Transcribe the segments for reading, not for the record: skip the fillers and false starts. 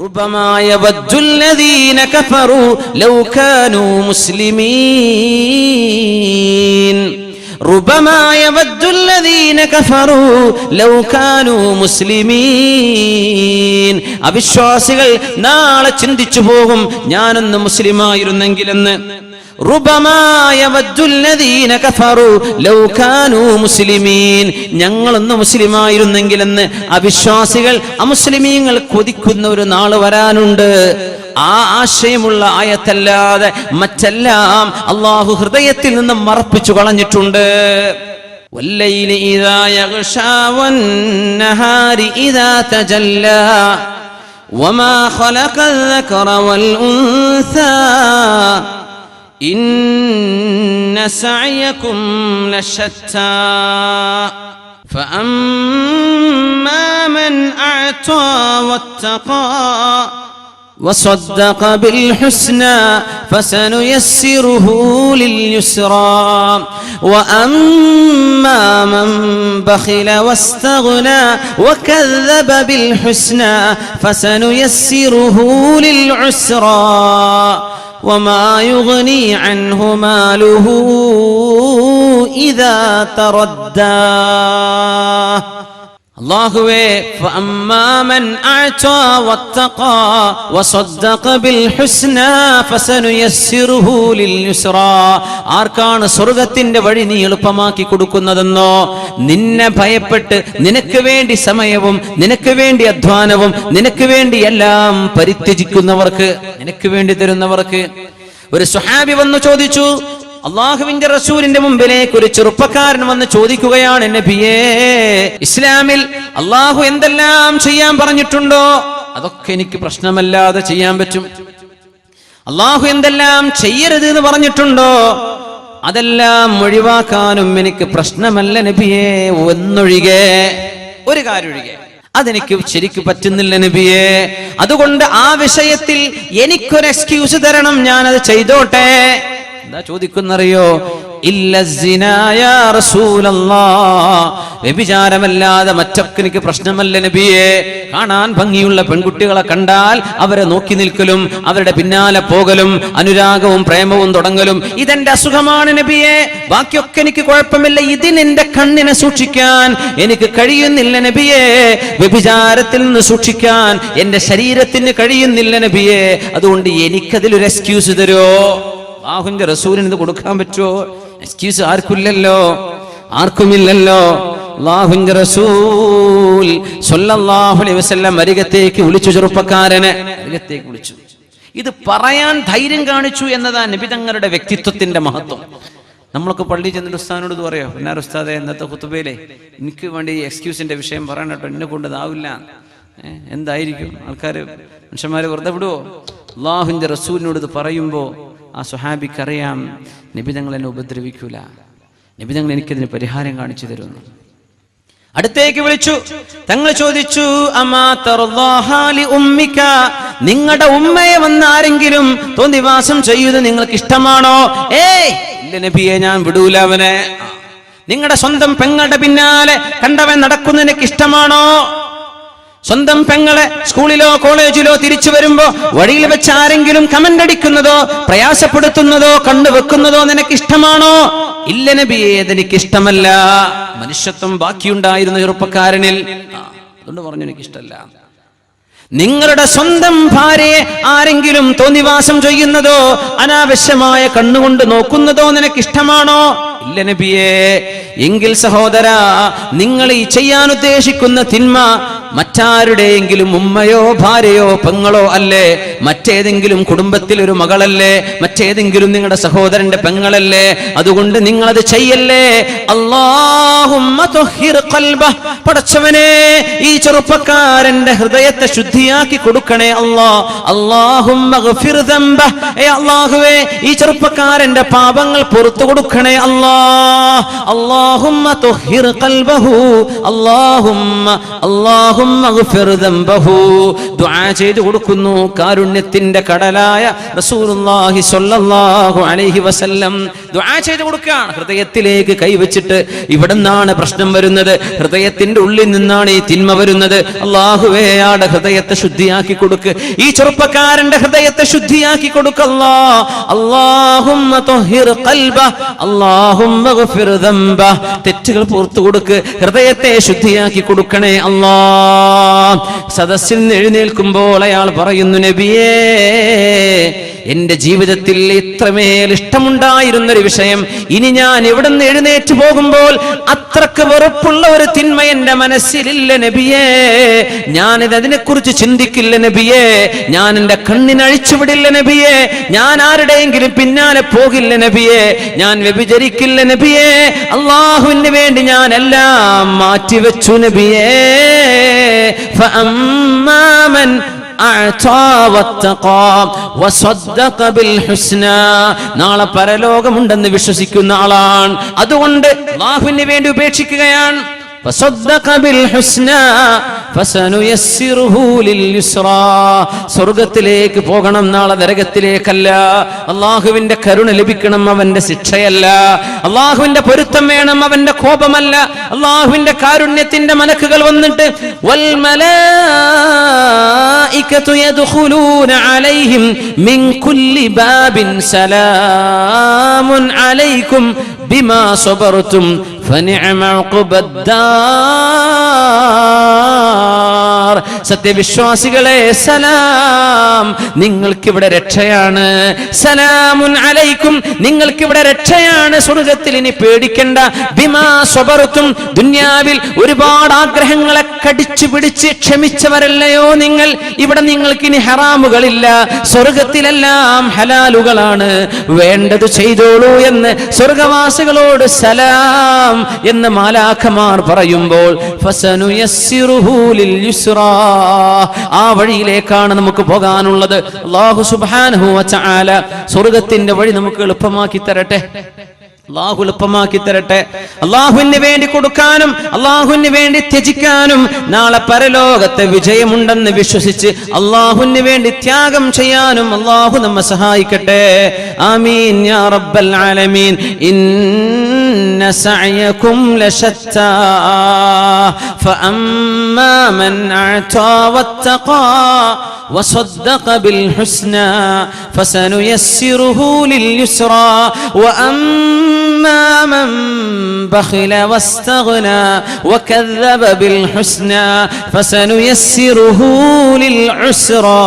ربما يود الذين كفروا لو كانوا مسلمين ربما يود الذين كفروا لو كانوا مسلمين അവിശ്വാസികൾ നാളെ ചിന്തിച്ചു പോകും ഞാനൊന്ന് മുസ്ലിമായിരുന്നെങ്കിലെന്ന്. ഞങ്ങളൊന്ന് മുസ്ലിമായിരുന്നെങ്കിലെന്ന് അവിശ്വാസികൾ അമുസ്ലിമീങ്ങൾ കൊതിക്കുന്ന ഒരു നാള് വരാനുണ്ട്. ആ ആശയമുള്ള ആയത്തല്ലാതെ മറ്റെല്ലാം അല്ലാഹു ഹൃദയത്തിൽ നിന്ന് മറപ്പിച്ചു കളഞ്ഞിട്ടുണ്ട്. വല്ലൈലി ഇദാ യഗ്ശാ വന്നഹാരി ഇദാ തജല്ലാ വമാ ഖലഖൽ ദകറ വൽ ഉൻസാ إن سعيكم لشتى فأما من أعطى واتقى وصدق بالحسنى فسنيسره لليسرى وأما من بخل واستغنى وكذب بالحسنى فسنيسره للعسرى وما يغني عنه ماله إذا تردى അല്ലാഹുവേ فأما من أعطى واتقى وصدق بالحسنى فسنيسره لليسرى ആർക്കാണ് സ്വർഗ്ഗത്തിന്റെ വഴി നീ എളുപ്പമാക്കി കൊടുക്കുന്നതെന്നോ നിന്നെ ഭയപ്പെട്ട് നിനക്ക് വേണ്ടി സമയവും നിനക്ക് വേണ്ടി അധ്വാനവും നിനക്ക് വേണ്ടി എല്ലാം പരിത്യജിക്കുന്നവർക്ക് നിനക്ക് വേണ്ടി തരുന്നവർക്ക്. ഒരു സ്വഹാബി വന്നു ചോദിച്ചു, അള്ളാഹുവിന്റെ റസൂലിന്റെ മുമ്പിലേക്ക് ഒരു ചെറുപ്പക്കാരൻ വന്ന് ചോദിക്കുകയാണ്, നബിയേ, ഇസ്ലാമിൽ അള്ളാഹു എന്തെല്ലാം ചെയ്യാൻ പറഞ്ഞിട്ടുണ്ടോ അതൊക്കെ എനിക്ക് പ്രശ്നമല്ലാതെ ചെയ്യാൻ പറ്റും. അള്ളാഹു എന്തെല്ലാം ചെയ്യരുത് എന്ന് പറഞ്ഞിട്ടുണ്ടോ അതെല്ലാം ഒഴിവാക്കാനും എനിക്ക് പ്രശ്നമല്ല നബിയേ. ഒന്നൊഴികെ, ഒരു കാര്യം ഒഴികെ അതെനിക്ക് ശരിക്കും പറ്റുന്നില്ല നബിയേ. അതുകൊണ്ട് ആ വിഷയത്തിൽ എനിക്കൊരു എക്സ്ക്യൂസ് തരണം, ഞാനത് ചെയ്തോട്ടെ. എന്താ ചോദിക്കുന്നറിയോ? ഇല്ല സിനാ യാ റസൂലല്ലാഹ്, വ്യഭിചാരമല്ലാതെ മറ്റൊക്കെ എനിക്ക് പ്രശ്നമല്ല നബിയേ. കാണാൻ ഭംഗിയുള്ള പെൺകുട്ടികളെ കണ്ടാൽ അവരെ നോക്കി നിൽക്കലും അവരുടെ പിന്നാലെ പോകലും അനുരാഗവും പ്രേമവും തുടങ്ങലും ഇതെന്റെ അസുഖമാണ് നബിയേ. ബാക്കിയൊക്കെ എനിക്ക് കുഴപ്പമില്ല, ഇതിനെന്റെ കണ്ണിനെ സൂക്ഷിക്കാൻ എനിക്ക് കഴിയുന്നില്ല നബിയേ. വ്യഭിചാരത്തിൽ നിന്ന് സൂക്ഷിക്കാൻ എന്റെ ശരീരത്തിന് കഴിയുന്നില്ല നബിയേ. അതുകൊണ്ട് എനിക്കതിലൊരു എക്സ്ക്യൂസ് തരുമോ? അല്ലാഹുവിന്റെ റസൂലിന് ഇത് കൊടുക്കാൻ പറ്റുമോ? എക്സ്ക്യൂസ് ആർക്കില്ലല്ലോ, ആർക്കുമില്ലല്ലോ. അല്ലാഹുവിന്റെ റസൂൽ സ്വല്ലല്ലാഹു അലൈഹി വസല്ലം അരികത്തേക്ക് വിളിച്ചു, ചെറുപ്പക്കാരനെ അരികത്തേക്ക് വിളിച്ചു. ഇത് പറയാൻ ധൈര്യം കാണിച്ചു എന്നതാ നബി തങ്ങളുടെ വ്യക്തിത്വത്തിന്റെ മഹത്വം. നമ്മളൊക്കെ പള്ളിയിൽ ചെന്നിട്ട് ഉസ്താദിനോട് ഇത് പറയോ, എന്നാ ഉസ്താദെ ഇന്നത്തെ ഖുതുബയിലെ എനിക്ക് വേണ്ടി എക്സ്ക്യൂസിന്റെ വിഷയം പറയണം കേട്ടോ, എന്നെ കൊണ്ട് ഇതാവില്ല. എന്തായിരിക്കും ആൾക്കാർ, മനുഷ്യന്മാരെ വെറുതെ വിടുവോ? അല്ലാഹുവിന്റെ റസൂലിനോട് ഇത് പറയുമ്പോ ആ സ്വഹാബിക്കറിയാം നബി തങ്ങൾ എന്നെ ഉപദ്രവിക്കൂല, നബി തങ്ങൾ എനിക്കതിന് പരിഹാരം കാണിച്ചു തരുന്നു. അടുത്തേക്ക് വിളിച്ചു. തങ്ങൾ ചോദിച്ചു, അമാ തർദാഹാ ലി ഉമ്മിക, നിങ്ങളുടെ ഉമ്മയെ വന്ന് ആരെങ്കിലും തോന്നിവാസം ചെയ്യുന്നത് നിങ്ങൾക്ക് ഇഷ്ടമാണോ? ഇല്ല നബിയെ, ഞാൻ വിടൂല അവനെ. നിങ്ങളുടെ സ്വന്തം പെങ്ങളുടെ പിന്നാലെ കണ്ടവൻ നടക്കുന്നത് എനിക്ക് ഇഷ്ടമാണോ? സ്വന്തം പെങ്ങളെ സ്കൂളിലോ കോളേജിലോ തിരിച്ചു വരുമ്പോ വഴിയിൽ വെച്ച് ആരെങ്കിലും കമന്റ് അടിക്കുന്നതോ പ്രയാസപ്പെടുത്തുന്നതോ കണ്ടുവെക്കുന്നതോ നിനക്ക് ഇഷ്ടമാണോ? ഇല്ല നബിയേ, അതെനിക്ക് ഇഷ്ടമല്ല. മനുഷ്യത്വം ബാക്കിയുണ്ടായിരുന്ന ചെറുപ്പക്കാരനിൽ, അതുകൊണ്ട് പറഞ്ഞു എനിക്കിഷ്ടമല്ല. നിങ്ങളുടെ സ്വന്തം ഭാര്യയെ ആരെങ്കിലും തോന്നിവാസം ചെയ്യുന്നതോ അനാവശ്യമായ കണ്ണുകൊണ്ട് നോക്കുന്നതോ നിനക്ക് ഇഷ്ടമാണോ? ഇല്ല നബിയേ. എങ്കിൽ സഹോദരാ, നിങ്ങൾ ഈ ചെയ്യാൻ ഉദ്ദേശിക്കുന്ന തിന്മ മറ്റാരുടെയെങ്കിലും ഉമ്മയോ ഭാര്യയോ പെങ്ങളോ അല്ലേ? മറ്റേതെങ്കിലും കുടുംബത്തിൽ ഒരു മകളല്ലേ? മറ്റേതെങ്കിലും നിങ്ങളുടെ സഹോദരന്റെ പെങ്ങളല്ലേ? അതുകൊണ്ട് നിങ്ങളത് ചെയ്യല്ലേ. അല്ലാഹുമ്മ തുഹിർ ഖൽബഹ്, പടച്ചവനെ ഈ ചെറുപ്പക്കാരന്റെ ഹൃദയത്തെ ശുദ്ധിയാക്കി കൊടുക്കണേ അല്ലാഹ്. അല്ലാഹുമ്മ ഗഫിർ ദംബഹ്, അല്ലാഹുവേ ഈ ചെറുപ്പക്കാരന്റെ പാപങ്ങൾ പുറത്തു കൊടുക്കണേ അല്ലാഹ്. അല്ലാഹുമ്മ തുഹിർ ഖൽബഹു, അല്ലാഹുമ്മ ഗഫിർ ദംബഹു. ദുആ ചെയ്തു കൊടുക്കുന്നു കാരുണ്യത്തിന്റെ കടലായ റസൂലുള്ളാഹി സ്വല്ലല്ലാഹു അലൈഹി വസല്ലം. ദുആ ചെയ്തു കൊടുക്കുകയാണ്. ഹൃദയത്തിലേക്ക് കൈവച്ചിട്ട് ഇവിടെ നിന്നാണ് പ്രശ്നം വരുന്നത്, ഹൃദയത്തിന്റെ ഉള്ളിൽ നിന്നാണ് ഈ തിന്മ വരുന്നത്. അല്ലാഹുവേ, അയാളുടെ ഹൃദയത്തെ ശുദ്ധിയാക്കി കൊടുക്ക്, ഈ ചെറുപ്പക്കാരന്റെ ഹൃദയത്തെ ശുദ്ധിയാക്കി കൊടുക്കല്ലാ. അല്ലാഹുമ്മ ത്വഹിർ ഖൽബഹ്, അല്ലാഹുമ്മഗ്ഫിർ ദംബഹ്. തെറ്റുകൾ പുറത്തു കൊടുക്ക്, ഹൃദയത്തെ ശുദ്ധിയാക്കി കൊടുക്കണേ അല്ലാ. സദസ്സിൽ നിന്ന് എഴുന്നേൽക്കുമ്പോൾ അയാൾ പറയുന്നു, നബിയേ, എന്റെ ജീവിതത്തിൽ ഇത്രമേൽ ഇഷ്ടമുണ്ടായിരുന്നൊരു വിഷയം ഇനി ഞാൻ എവിടെ നിന്ന് എഴുന്നേറ്റ് പോകുമ്പോൾ അത്രക്ക് വെറുപ്പുള്ള ഒരു തിന്മ എന്റെ മനസ്സിലില്ല നബിയേ. ഞാനിത് അതിനെക്കുറിച്ച് ചിന്തിക്കില്ല നബിയേ. ഞാൻ എന്റെ കണ്ണിനഴിച്ചുവിടില്ല നബിയേ. ഞാൻ ആരുടെയെങ്കിലും പിന്നാലെ പോകില്ല നബിയേ. ഞാൻ വ്യഭിചരിക്കില്ല നബിയേ. അല്ലാഹുവിന് വേണ്ടി ഞാൻ എല്ലാം മാറ്റിവെച്ചു നബിയേ. ഫഅമ്മാ മൻ നാളെ പരലോകമുണ്ടെന്ന് വിശ്വസിക്കുന്ന ആളാണ്. അതുകൊണ്ട് അല്ലാഹുവിന് വേണ്ടി ഉപേക്ഷിക്കുകയാണ്. സ്വർഗത്തിലേക്ക് പോകണം, നാളെ നരകത്തിലേക്കല്ല. അള്ളാഹുവിന്റെ കരുണ ലഭിക്കണം, അവന്റെ ശിക്ഷയല്ല. അള്ളാഹുവിന്റെ പൊരുത്തം വേണം, അവന്റെ കോപമല്ല. അള്ളാഹുവിന്റെ കാരുണ്യത്തിന്റെ മലക്കുകൾ വന്നിട്ട് വൽ മലായികതു യദ്ഖുലൂന അലൈഹിം മിൻ കുല്ലി ബാബിൻ സലാമുൻ അലൈക്കും ബിമാ സബർതും ഫനിഅമ ഉഖ്ബദ്ദാർ. സത്യവിശ്വാസികളെ, സലാം, നിങ്ങൾക്കിവിടെ രക്ഷയാണ്. സലാമുൻ അലൈക്കും, നിങ്ങൾക്കിവിടെ രക്ഷയാണ്. സ്വർഗത്തിൽ ഇനി പേടിക്കണ്ട. ബിമാ സബർതും, ദുനിയാവിൽ ഒരുപാട് ആഗ്രഹങ്ങളെ കടിച്ചു പിടിച്ച് ക്ഷമിച്ചവരല്ലയോ നിങ്ങൾ? ഇവിടെ നിങ്ങൾക്കിനി ഹറാമുകളില്ല. സ്വർഗത്തിലെല്ലാം ഹലാലുകളാണ്. വേണ്ടത് ചെയ്തോളൂ എന്ന് സ്വർഗവാസികളോട് സലാം എന്ന് മാലാഖമാർ പറയുമ്പോൾ ഫസനുയസ്സിറുഹു ലിൽ യുസ്റാ, ആ വഴിയിലേക്കാണ് നമുക്ക് പോകാനുള്ളത്. അല്ലാഹു സുബ്ഹാനഹു വ തആല സ്വർഗത്തിന്റെ വഴി നമുക്ക് എളുപ്പമാക്കി തരട്ടെ. അല്ലാഹു എളുപ്പമാക്കി തരട്ടെ. അല്ലാഹുവിന് വേണ്ടി കൊടുക്കാനും അല്ലാഹുവിന് വേണ്ടി ത്യജിക്കാനും നാളെ പരലോകത്തെ വിജയമുണ്ടെന്ന് വിശ്വസിച്ച് അല്ലാഹുവിന് വേണ്ടി ത്യാഗം ചെയ്യാനും അല്ലാഹു നമ്മെ സഹായിക്കട്ടെ. ആമീൻ യാ റബ്ബൽ ആലമീൻ. ഇന്ന സഅയകും ലശത്താ ഫഅമ്മാ മൻ അഅതാ വത്തഖാ വസദ്ദഖ ബിൽ ഹുസ്നാ ഫസനുയസ്സിറുഹു ലിൽ യുസ്റാ وأما من بخل واستغنى وكذب بالحسنى فسنيسره للعسرى.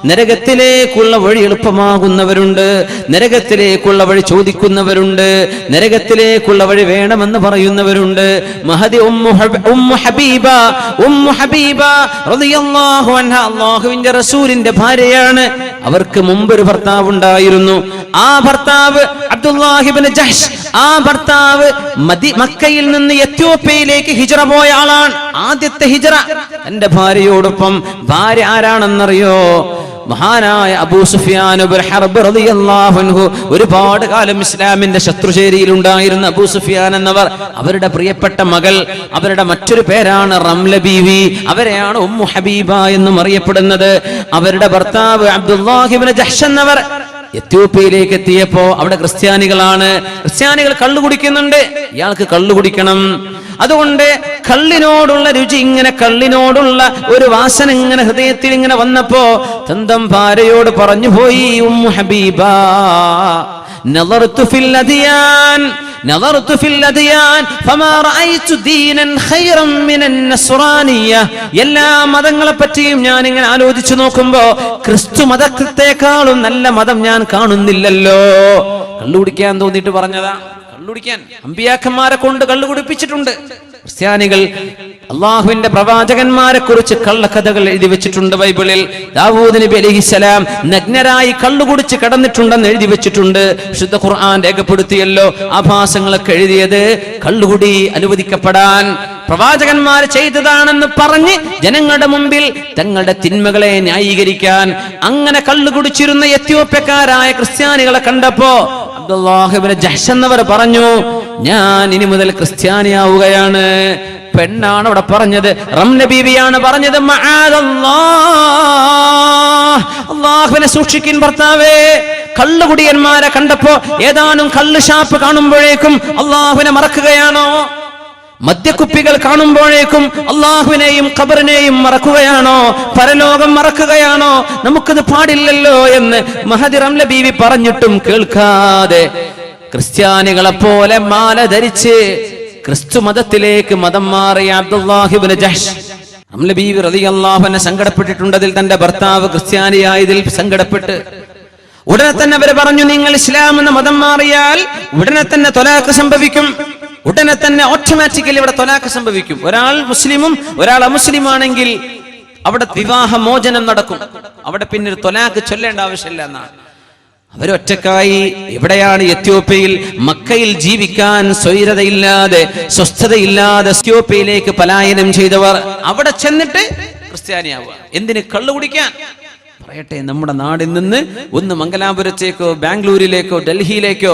നരകത്തിലേക്കുള്ള വഴി എളുപ്പമാകുന്നവരുണ്ട്, നരകത്തിലേക്കുള്ള വഴി ചോദിക്കുന്നവരുണ്ട്, നരകത്തിലേക്കുള്ള വഴി വേണമെന്ന് പറയുന്നവരുണ്ട്. മഹദി ഉമ്മു ഹബീബ റളിയല്ലാഹു അൻഹ അല്ലാഹുവിന്റെ റസൂലിന്റെ ഭാര്യയാണ്. അവർക്ക് മുമ്പ് ഒരു ഭർത്താവ് ഉണ്ടായിരുന്നു. ആ ഭർത്താവ് അബ്ദുല്ലാഹി ഇബ്നു ജഹ്ഷ്. ആ ഭർത്താവ് മക്കയിൽ നിന്ന് എത്യോപ്യയിലേക്ക് ഹിജ്റ പോയ ആളാണ്. ആദ്യത്തെ ഹിജ്റ തന്റെ ഭാര്യയോടൊപ്പം. ഭാര്യ ആരാണെന്നറിയോ? മഹാനായ അബൂ സുഫിയാൻ ഇബ്നു ഹർബ് റളിയല്ലാഹു അൻഹു. ഒരുപാട് കാലം ഇസ്ലാമിന്റെ ശത്രുചേരിയിൽ ഉണ്ടായിരുന്ന അബൂ സുഫിയാൻ എന്നവർ, അവരുടെ പ്രിയപ്പെട്ട മകൾ, അവരുടെ മറ്റൊരു പേരാണ് റംല ബീവി. അവരെയാണ് ഉമ്മു ഹബീബ എന്നും അറിയപ്പെടുന്നത്. അവരുടെ ഭർത്താവ് അബ്ദുല്ലാഹി ഇബ്നു ജഹ്ഷ് എന്നവർ എത്യോപ്യയിലേക്ക് എത്തിയപ്പോ അവിടെ ക്രിസ്ത്യാനികളാണ്. ക്രിസ്ത്യാനികൾ കള്ളു കുടിക്കുന്നുണ്ട്. ഇയാൾക്ക് കള്ളു കുടിക്കണം. അതുകൊണ്ട് കള്ളിനോടുള്ള രുചി, ഇങ്ങനെ കള്ളിനോടുള്ള ഒരു വാസന ഇങ്ങനെ ഹൃദയത്തിൽ ഇങ്ങനെ വന്നപ്പോ സ്വന്തം ഭാര്യയോട് പറഞ്ഞു പോയി, ഉമ്മു ഹബീബ, نظرت في الأديان فما رأيت دينا خيرا من النصرانية. എല്ലാ മതങ്ങളെ പറ്റിയും ഞാൻ ഇങ്ങനെ ആലോചിച്ചു നോക്കുമ്പോ ക്രിസ്തു മതത്തെക്കാളും നല്ല മതം ഞാൻ കാണുന്നില്ലല്ലോ. കള്ളുകുടിക്കാൻ തോന്നിയിട്ട് പറഞ്ഞതാ. കള്ളുകുടിക്കാൻ അമ്പിയാക്കന്മാരെ കൊണ്ട് കള്ളു കുടിപ്പിച്ചിട്ടുണ്ട് ക്രിസ്ത്യാനികൾ. അള്ളാഹുവിന്റെ പ്രവാചകന്മാരെ കുറിച്ച് കള്ളക്കഥകൾ എഴുതി വെച്ചിട്ടുണ്ട് ബൈബിളിൽ. ദാവൂദ് നബി അലൈഹിസ്സലാം നഗ്നരായി കള്ളുകുടിച്ച് കടന്നിട്ടുണ്ടെന്ന് എഴുതി വെച്ചിട്ടുണ്ട്. വിശുദ്ധ ഖുർആൻ രേഖപ്പെടുത്തിയല്ലോ. ആഭാസങ്ങളൊക്കെ എഴുതിയത് കള്ളുകുടി അനുവദിക്കപ്പെടാൻ പ്രവാചകന്മാർ ചെയ്തതാണെന്ന് പറഞ്ഞ് ജനങ്ങളുടെ മുമ്പിൽ തങ്ങളുടെ തിന്മകളെ ന്യായീകരിക്കാൻ അങ്ങനെ കള്ളുകുടിച്ചിരുന്ന എത്യോപ്യക്കാരായ ക്രിസ്ത്യാനികളെ കണ്ടപ്പോ അബ്ദുല്ലാഹി ഇബ്നു ജഹ്ഷ് എന്നവർ പറഞ്ഞു, ഞാൻ ഇനി മുതൽ ക്രിസ്ത്യാനിയാവുകയാണ്. പെണ്ണാണ് അവിടെ പറഞ്ഞത്, റംല ബീവിയാണ് പറഞ്ഞത്. മആദല്ലാഹ്, അല്ലാഹുവിനെ സൂക്ഷിക്കിൻ ഭർത്താവേ, കള്ളുകുടിയന്മാരെ കണ്ടപ്പോ ഏതാനും കള്ള് ഷാപ്പ് കാണുമ്പോഴേക്കും അള്ളാഹുവിനെ മറക്കുകയാണോ? മദ്യക്കുപ്പികൾ കാണുമ്പോഴേക്കും അള്ളാഹുവിനെയും ഖബറിനെയും മറക്കുകയാണോ? പരലോകം മറക്കുകയാണോ? നമുക്കത് പാടില്ലല്ലോ എന്ന് മഹദി റംല ബീവി പറഞ്ഞിട്ടും കേൾക്കാതെ ക്രിസ്ത്യാനികളെ പോലെ മാല ധരിച്ച് ക്രിസ്തു മതത്തിലേക്ക് മതം മാറിയ അബ്ദുല്ലാഹി ഇബ്നു ജഹ്ഷ് റംല ബീവി റളിയല്ലാഹു അൻഹ സങ്കടപ്പെട്ടിട്ടുണ്ട്. അതിൽ തന്റെ ഭർത്താവ് ക്രിസ്ത്യാനിയായതിൽ സങ്കടപ്പെട്ട് ഉടനെ തന്നെ അവര് പറഞ്ഞു, നിങ്ങൾ ഇസ്ലാം എന്ന മതം മാറിയാൽ ഉടനെ തന്നെ ത്വലാഖ് സംഭവിക്കും, ഉടനെ തന്നെ ഓട്ടോമാറ്റിക്കലി ഇവിടെ ത്വലാഖ് സംഭവിക്കും. ഒരാൾ മുസ്ലിമും ഒരാൾ അമുസ്ലിമാണെങ്കിൽ അവിടെ വിവാഹ മോചനം നടക്കും, അവിടെ പിന്നെ ത്വലാഖ് ചൊല്ലേണ്ട ആവശ്യമില്ല എന്നാണ്. അവരൊറ്റക്കായി എവിടെയാണ്? എത്യോപ്യയിൽ, മക്കയിൽ ജീവിക്കാൻ സ്വൈരതയില്ലാതെ സ്വസ്ഥതയില്ലാതെ എത്യോപ്യയിലേക്ക് പലായനം ചെയ്തവർ അവിടെ ചെന്നിട്ട് ക്രിസ്ത്യാനിയാവുക. എന്തിന്? കള്ളു കുടിക്കാൻ. പറയട്ടെ, നമ്മുടെ നാടിൽ നിന്ന് ഒന്ന് മംഗലാപുരത്തേക്കോ ബാംഗ്ലൂരിലേക്കോ ഡൽഹിയിലേക്കോ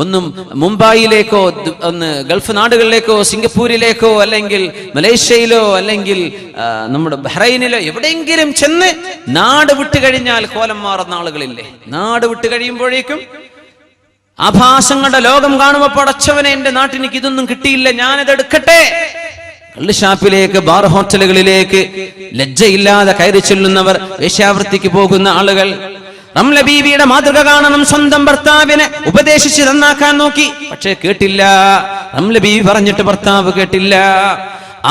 ഒന്നും മുംബൈയിലേക്കോ ഒന്ന് ഗൾഫ് നാടുകളിലേക്കോ സിംഗപ്പൂരിലേക്കോ അല്ലെങ്കിൽ മലേഷ്യയിലോ അല്ലെങ്കിൽ നമ്മുടെ ബഹ്റൈനിലോ എവിടെയെങ്കിലും ചെന്ന് നാട് വിട്ടു കഴിഞ്ഞാൽ കോലം മാറുന്ന ആളുകളില്ലേ? നാട് വിട്ടു കഴിയുമ്പോഴേക്കും ആഭാസങ്ങളുടെ ലോകം കാണുമ്പോൾ പടച്ചവനെ, എന്റെ നാട്ടിലേക്ക് ഇതൊന്നും കിട്ടിയില്ല, ഞാനിത് എടുക്കട്ടെ. കള്ളുഷാപ്പിലേക്ക്, ബാർ ഹോട്ടലുകളിലേക്ക് ലജ്ജയില്ലാതെ കയറി ചെല്ലുന്നവർ, വേശ്യാവൃത്തിക്ക് പോകുന്ന ആളുകൾ. റംല ബീവിയുടെ മാതൃക കാണണം. സ്വന്തം ഭർത്താവിനെ ഉപദേശിച്ച് നന്നാക്കാൻ നോക്കി, പക്ഷേ കേട്ടില്ല. റംല ബീവി പറഞ്ഞിട്ട് ഭർത്താവ് കേട്ടില്ല.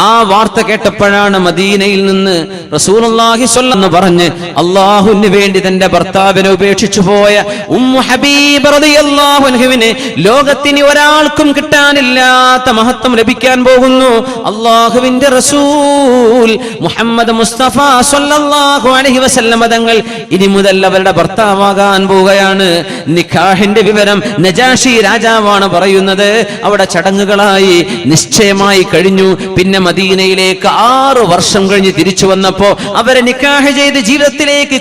ആ വാർത്ത കേട്ടപ്പോഴാണ് മദീനയിൽ നിന്ന് റസൂലുള്ളാഹി സ്വല്ലല്ലാഹു അലൈഹി വസല്ലം പറഞ്ഞ് അല്ലാഹുവിന് വേണ്ടി തന്റെ ഭർത്താവിനെ ഉപേക്ഷിച്ചു പോയ ഉമ്മു ഹബീബ റളിയല്ലാഹു അൻഹുവിനെ ലോകത്തിന് ഒരാൾക്കും കിട്ടാനില്ലാത്ത മഹത്വം ലഭിക്കാൻ പോകുന്നു. അല്ലാഹുവിന്റെ റസൂൽ മുഹമ്മദ് മുസ്തഫ സ്വല്ലല്ലാഹു അലൈഹി വസല്ലം തങ്ങൾ ഇനി മുതൽ അവരുടെ ഭർത്താവാകാൻ പോവുകയാണ്. നിക്കാഹിന്റെ വിവരം നജാഷി രാജാവാണ് പറയുന്നത്. അവിടെ ചടങ്ങുകളായി നിശ്ചയമായി കഴിഞ്ഞു. പിന്നെ മദീനയിലേക്ക് 6 വർഷം കഴിഞ്ഞ് തിരിച്ചു വന്നപ്പോ അവരെ നിക്കാഹ് ചെയ്ത് ജീവിതത്തിലേക്ക്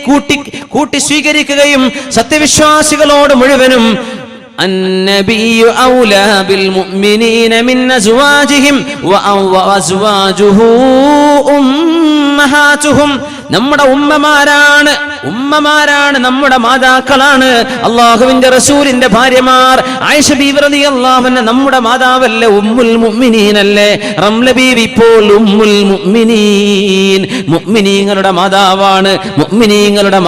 കൂട്ടി സ്വീകരിക്കുകയും സത്യവിശ്വാസികളോട് മുഴുവനും النبي أولى بالمؤمنين من أزواجهم وأزواجه أمهاتهم. നമ്മുടെ ഉമ്മമാരാണ് നമ്മുടെ മാതാക്കളാണ്. അള്ളാഹുവിന്റെ റസൂലിന്റെ ഭാര്യമാർ ആയിഷ ബീവി റളിയല്ലാഹു അൻഹ നമ്മുടെ മാതാവല്ലേ, ഉമ്മുൽ മുഅ്മിനീനല്ലേ? റംല ബീവി ഇപ്പോൾ ഉമ്മുൽ മുഅ്മിനീൻ, മുഅ്മിനീങ്ങളുടെ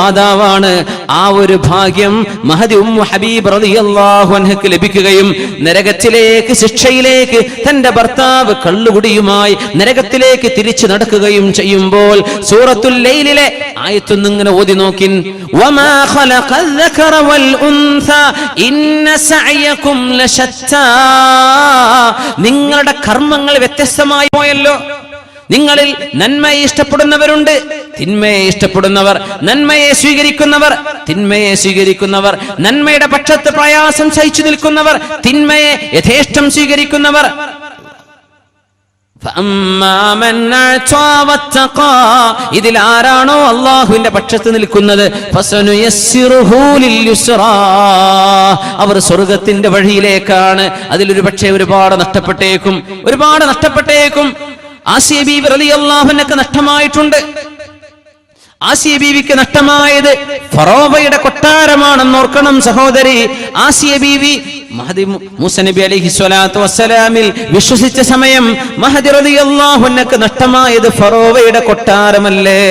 മാതാവാണ്. ആ ഒരു ഭാഗ്യം മഹദി ഉമ്മു ഹബീബ് റളിയല്ലാഹു അൻഹയ്ക്ക് ലഭിക്കുകയും നരകത്തിലേക്ക്, ശിക്ഷയിലേക്ക് തന്റെ ഭർത്താവ് കള്ളുകുടിയുമായി നരകത്തിലേക്ക് തിരിച്ചു നടക്കുകയും ചെയ്യുമ്പോൾ സൂറത്തുൽ ലൈലിലെ ആയത്തൊന്നും ഇങ്ങനെ ഓതി നോക്കിൻ. വമാ ഖലഖൽ ദകറ വൽ ഉൻസ ഇന്ന സഅയകും ലശത്താ. നിങ്ങളുടെ കർമ്മങ്ങൾ വ്യത്യസ്തമായി പോയല്ലോ. നിങ്ങളിൽ നന്മയെ ഇഷ്ടപ്പെടുന്നവരുണ്ട്, തിന്മയെ ഇഷ്ടപ്പെടുന്നവർ, നന്മയെ സ്വീകരിക്കുന്നവർ, തിന്മയെ സ്വീകരിക്കുന്നവർ, നന്മയുടെ പക്ഷത്ത് പ്രയാസം സഹിച്ചു നിൽക്കുന്നവർ, തിന്മയെ യഥേഷ്ടം സ്വീകരിക്കുന്നവർ. ഇതിൽ ആരാണോ അള്ളാഹുവിന്റെ പക്ഷത്ത് നിൽക്കുന്നത് അവർ സ്വർഗത്തിന്റെ വഴിയിലേക്കാണ്. അതിലൊരു പക്ഷേ ഒരുപാട് നഷ്ടപ്പെട്ടേക്കും. ആസിയ ബീവി റളിയല്ലാഹു അൻഹയ്ക്ക് നഷ്ടമായിട്ടുണ്ട്. ആസിയ ബീവിക്ക് നഷ്ടമായത് ഫറോവയുടെ കൊട്ടാരമാണെന്ന് ഓർക്കണം സഹോദരി. ആസിയ ബീവി മഹദി മൂസ നബി അലൈഹി സ്വലാത്തു വസ്സലാമിൽ വിശ്വസിച്ച സമയം മഹദി റളിയല്ലാഹു അൻഹു നഷ്ടമായത് ഫറോവയുടെ കൊട്ടാരമല്ലേ?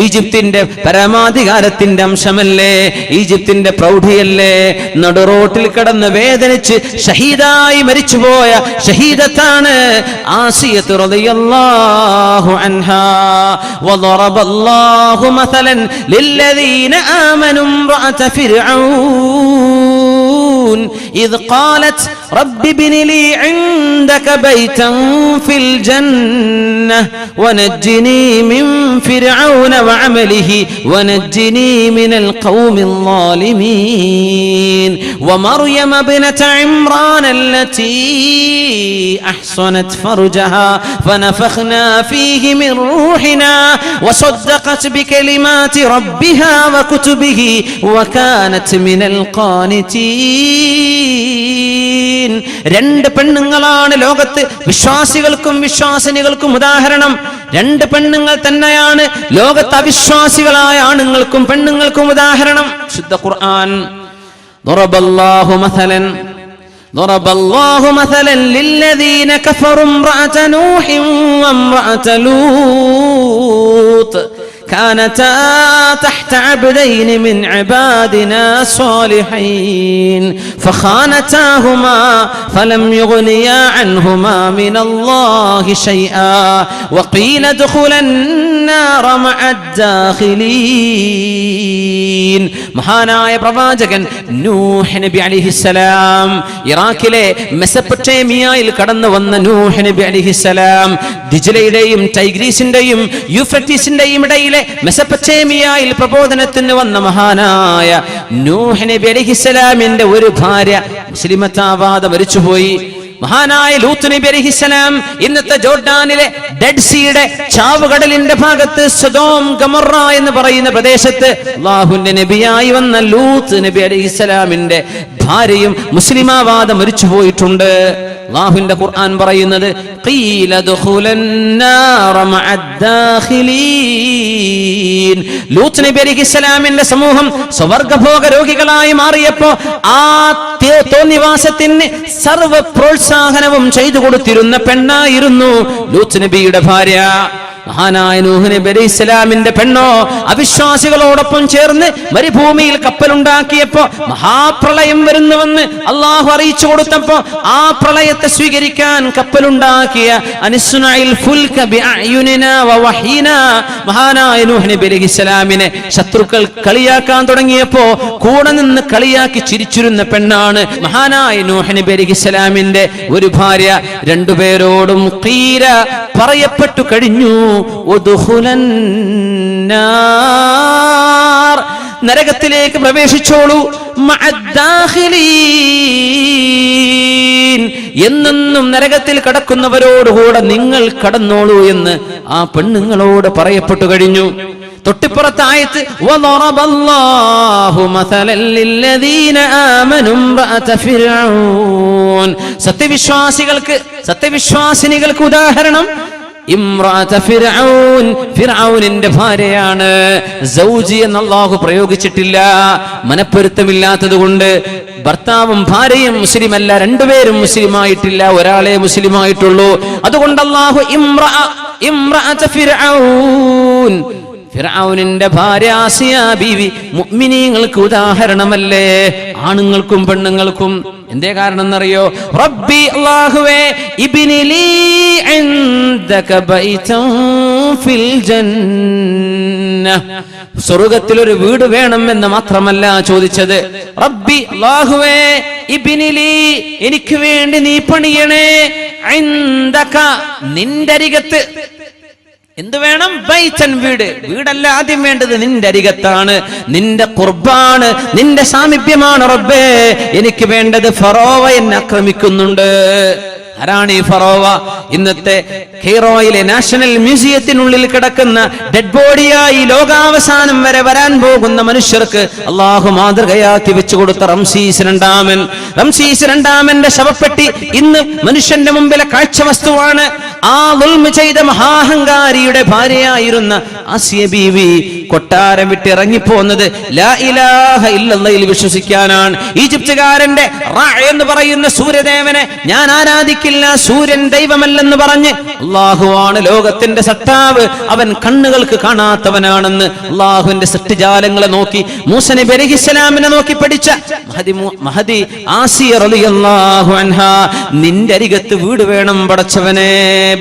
ഈജിപ്തിന്റെ പരമാധികാരത്തിന്റെ അംശമല്ലേ? ഈജിപ്തിന്റെ പ്രൗഢിയല്ലേ? നടുറോട്ടിൽ കിടന്ന് വേദനിച്ച് ഷഹീദായി മരിച്ചുപോയ ഷഹീദത്താണ് ആസിയത്ത് റളിയല്ലാഹു അൻഹാ. വദറബല്ലാഹു മസലൻ ലില്ലദീന ആമനു ഇംറഅത ഫിർഔൻ إذ قالت رب ابن لي عندك بيتا في الجنة ونجني من فرعون وعمله ونجني من القوم الظالمين ومريم ابنة عمران التي أحصنت فرجها فنفخنا فيه من روحنا وصدقت بكلمات ربها وكتبه وكانت من القانتين. രണ്ട് പെണ്ണുങ്ങളാണ് ലോകത്ത് വിശ്വാസികൾക്കും വിശ്വാസിനികൾക്കും ഉദാഹരണം. രണ്ട് പെണ്ണുങ്ങൾ തന്നെയാണ് ലോകത്ത് അവിശ്വാസികളായ ആണുങ്ങൾക്കും പെണ്ണുങ്ങൾക്കും ഉദാഹരണം. ശുദ്ധ ഖുർആൻ ضرب الله مثلا للذين كفروا امرأة نوح وامرأة لوط كانتا تحت عبدين من عبادنا صالحين فخانتاهما فلم يغنيا عنهما من الله شيئا وقيل ادخلا النار مع الداخلين. മഹാനായ പ്രവാചകൻ നൂഹ് നബി അലൈഹിസ്സലാം, ഇറാഖിലെ മെസപ്പൊട്ടേമിയയിൽ കടന്നു വന്ന നൂഹ് നബി അലൈഹിസ്സലാം, ദിജ്ലയുടെയും ടൈഗ്രീസിന്റെയും യൂഫ്രട്ടീസിന്റെയും ഇടയിലെ മെസപ്പൊട്ടേമിയയിൽ പ്രബോധനത്തിന് വന്ന മഹാനായ നൂഹ് നബി അലൈഹിസ്സലാമിന്റെ ഒരു ഭാര്യ മുസ്ലിമത്താവാതെ മരിച്ചുപോയി. മഹാനായ ലൂത്ത് നബി അലൈഹിസ്സലാം ഇന്നത്തെ ജോർഡാനിലെ ഡെഡ് സീയുടെ ചാവുകടലിന്റെ ഭാഗത്ത് സൊദോം ഗമൊറ എന്ന് പറയുന്ന പ്രദേശത്ത് അല്ലാഹുവിന്റെ നബിയായി വന്ന ലൂത്ത് നബി അലൈഹിസ്സലാമിന്റെ ഭാര്യയും മുസ്ലിമാവാതെ മരിച്ചു പോയിട്ടുണ്ട്. അല്ലാഹുവിന്റെ ഖുർആൻ പറയുന്നത് ഖീല ദഖുലന്നാറ മഅദ്ദാഖിലീൻ. ലൂത്ത് നബി അലൈഹിസ്സലാമിന്റെ സമൂഹം സ്വർഗ്ഗഭോഗ രോഗികളായി മാറിയപ്പോ ആ തോന്നിവാസത്തിന് സർവ്വ പ്രോത്സാഹനവും ചെയ്തു കൊടുത്തിരുന്ന പെണ്ണായിരുന്നു ലൂത്ത് നബിയുടെ ഭാര്യ. മഹാനായ നൂഹ് നബി അലൈഹിസ്സലാമിന്റെ പെണ്ണോ അവിശ്വാസികളോടൊപ്പം ചേർന്ന് മരുഭൂമിയിൽ കപ്പലുണ്ടാക്കിയപ്പോ മഹാപ്രളയം വരുന്നുവെന്ന് അള്ളാഹു അറിയിച്ചു കൊടുത്തപ്പോ ആ പ്രളയത്തെ സ്വീകരിക്കാൻ കപ്പലുണ്ടാക്കിയ അനിസ്നാഇൽ ഫുൽക ബിഅയുനിനാ വവഹീനാ മഹാനായ നൂഹ് നബി അലൈഹിസ്സലാമിനെ ശത്രുക്കൾ കളിയാക്കാൻ തുടങ്ങിയപ്പോ കൂടെ നിന്ന് കളിയാക്കി ചിരിച്ചിരുന്ന പെണ്ണാണ് മഹാനായ നൂഹ് നബി അലൈഹിസ്സലാമിന്റെ ഒരു ഭാര്യ. രണ്ടുപേരോടും ഖീല പറയപ്പെട്ടു കഴിഞ്ഞു നരകത്തിലേക്ക് പ്രവേശിച്ചോളൂ എന്നും നരകത്തിൽ കടക്കുന്നവരോടുകൂടെ നിങ്ങൾ കടന്നോളൂ എന്ന് ആ പെണ്ണുങ്ങളോട് പറയപ്പെട്ടു കഴിഞ്ഞു. തൊട്ടിപ്പുറത്തെ ആയത്ത് വദറബല്ലാഹു മസലൻ ലില്ലദീന ആമനു ഇംറഅത ഫിർഔൻ, സത്യവിശ്വാസിനികൾക്ക് ഉദാഹരണം ഇംറഅത ഫിർഔൻ, ഫിർഔനിന്റെ ഭാര്യയാണ്. സൗജി എന്ന് അല്ലാഹു പ്രയോഗിച്ചിട്ടില്ല, മനപ്പൊരുത്തമില്ലാത്തത് കൊണ്ട്. ഭർത്താവും ഭാര്യയും മുസ്ലിമല്ല, രണ്ടുപേരും മുസ്ലിമായിട്ടില്ല, ഒരാളെ മുസ്ലിമായിട്ടുള്ളൂ. അതുകൊണ്ട് അല്ലാഹു ഇംറഅത ഫിർഔൻ, ഫിർഔനിന്റെ ഭാര്യ ആസിയ ബീവി മുഅ്മിനീങ്ങൾക്ക് ഉദാഹരണമല്ലേ, ആണുങ്ങൾക്കും പെണ്ണുങ്ങൾക്കും. എന്തേ കാരണം എന്നറിയോ? റബ്ബി അല്ലാഹുവേ ഇബ്നി ലീ ഇൻദക ബൈതൻ ഫിൽ ജന്ന, സ്വർഗ്ഗത്തിൽ ഒരു വീട് വേണം എന്ന് മാത്രമല്ല ചോദിച്ചത്. റബ്ബി അല്ലാഹുവേ ഇബ്നി ലീ, എനിക്ക് വേണ്ടി നീ പണിയണേ, ഇൻദക നിന്റെ അരികത്ത്. എന്ത് വേണം? ബൈതൻ, വീട്. വീടല്ല ആദ്യം വേണ്ടത്, നിന്റെ അരികത്താണ്, നിന്റെ ഖുർബാണ്, നിന്റെ സാമീപ്യമാണ് റബ്ബേ എനിക്ക് വേണ്ടത്. ഫറോവ എന്നെ ആക്രമിക്കുന്നുണ്ട്. ആരാണ് ഈ ഫറോവ? ഇന്നത്തെ കെയ്റോയിലെ നാഷണൽ മ്യൂസിയത്തിനുള്ളിൽ കിടക്കുന്ന ഡെഡ് ബോഡിയായി ലോകാവസാനം വരെ വരാൻ പോകുന്ന മനുഷ്യർക്ക് അള്ളാഹു മാതൃകയാക്കി വെച്ചു കൊടുത്ത റംസീസ് രണ്ടാമന്റെ ശവപ്പെട്ടി ഇന്ന് മനുഷ്യന്റെ മുമ്പിലെ കാഴ്ച വസ്തുവാണ്. ആ ദുൽമ ചെയ്ത മഹാഹങ്കാരിയുടെ ഭാര്യയായിരുന്ന ആസിയ ബീവി കൊട്ടാരം വിട്ട് ഇറങ്ങിപ്പോന്നത് ലാ ഇലാഹ ഇല്ലല്ലാഹയിൽ വിശ്വസിക്കാനാണ്. ഈജിപ്തുകാരന്റെ റാ എന്ന് പറയുന്ന സൂര്യദേവനെ ഞാൻ ആരാധിക്കില്ല, സൂര്യൻ ദൈവമല്ലെന്ന് പറഞ്ഞ് അള്ളാഹുവാണ് ലോകത്തിന്റെ സത്താവ്, അവൻ കണ്ണുകൾക്ക് കാണാത്തവനാണെന്ന് അള്ളാഹുവിന്റെ സൃഷ്ടിജാലങ്ങളെ നോക്കി മൂസ നബി അലൈഹിസ്സലാമിനെ നോക്കി പഠിച്ച മഹദി ആസിയ റളിയല്ലാഹു അൻഹാ, നിന്റെ അരികത്ത് വീട് വേണം പടച്ചവനെ.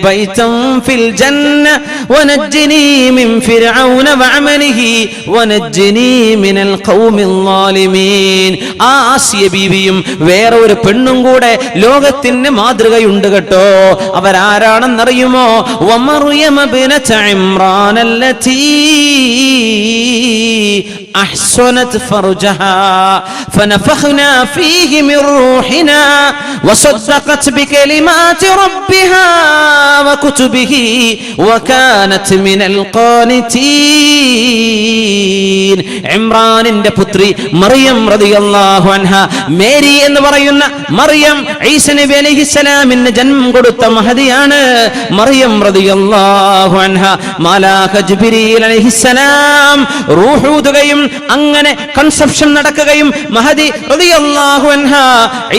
ബൈതൻ ഫിൽ ജന്ന വനജ്ജിനി മിൻ ഫിർഔന വഅമലിഹി വനജ്ജിനി മിനൽ ഖൗമിൽ ളാലിമീൻ. ആ ആസിയ ബീവിയും വേറെ ഒരു പെണ്ണും കൂടെ ലോകത്തിന് മാതൃകയുണ്ട് കേട്ടോ. അവരാരാണെന്നറിയുമോ? വമർയമ ബിനത ഇമ്രാൻ അല്ലതി അഹ്സനത് ഫർജഹാ ഫനഫഖ്നാ ഫീഹി മിൻ റൂഹിനാ وصدقت بكلمات ربها وكتبه وكانت من القانتين. ഇമ്രാനിന്റെ പുത്രി മറിയം റളിയല്ലാഹു അൻഹ, മേരി എന്ന് പറയുന്ന മറിയം ഈസാ നബി അലൈഹിസ്സലാമിന് ജന്മം കൊടുത്ത മഹദിയാണ് മറിയം റളിയല്ലാഹു അൻഹ. മാലാഖ ജിബ്രീൽ അലൈഹിസ്സലാം റൂഹ് ഊതുകയും അങ്ങനെ കൺസെപ്ഷൻ നടക്കുകയും മഹദി റളിയല്ലാഹു അൻഹ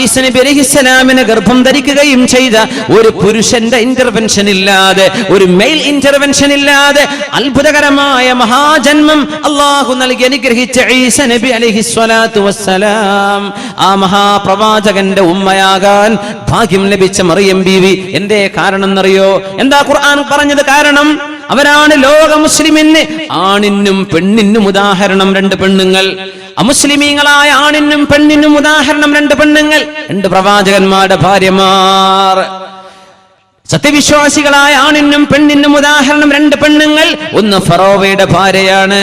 ഈസാ നബി അലൈഹിസ്സലാമിനെ ഗർഭം ധരിക്കുകയും ചെയ്ത ഒരു പുരുഷന്റെ ഇന്റർവെൻഷൻ ഇല്ലാതെ, ഒരു മെയിൽ ഇന്റർവെൻഷൻ ഇല്ലാതെ അത്ഭുതകരമായ മഹാജന്മം അല്ലാഹു നൽകി അനുഗ്രഹിച്ച ഈസാ നബി അലൈഹിസ്സലാത്തു വസ്സലാം, ആ മഹാപ്രവാചകന്റെ ഉമ്മയാകാൻ ഭാഗ്യം ലഭിച്ച മറിയം ബീവി. എന്തേ കാരണം എന്നറിയോ? എന്താ ഖുർആൻ പറഞ്ഞത് കാരണം? അവരാണ് ലോക മുസ്ലിമിന് ആണിനും പെണ്ണിനും ഉദാഹരണം രണ്ട് പെണ്ണുങ്ങൾ. അമുസ്ലിമീങ്ങളായ ആണിനും പെണ്ണിനും ഉദാഹരണം രണ്ട് പെണ്ണുങ്ങൾ, രണ്ട് പ്രവാചകന്മാരുടെ ഭാര്യമാർ. സത്യവിശ്വാസികളായ ആണിനും പെണ്ണിനും ഉദാഹരണം രണ്ട് പെണ്ണുങ്ങൾ. ഒന്ന് ഫറോവയുടെ ഭാര്യയാണ്,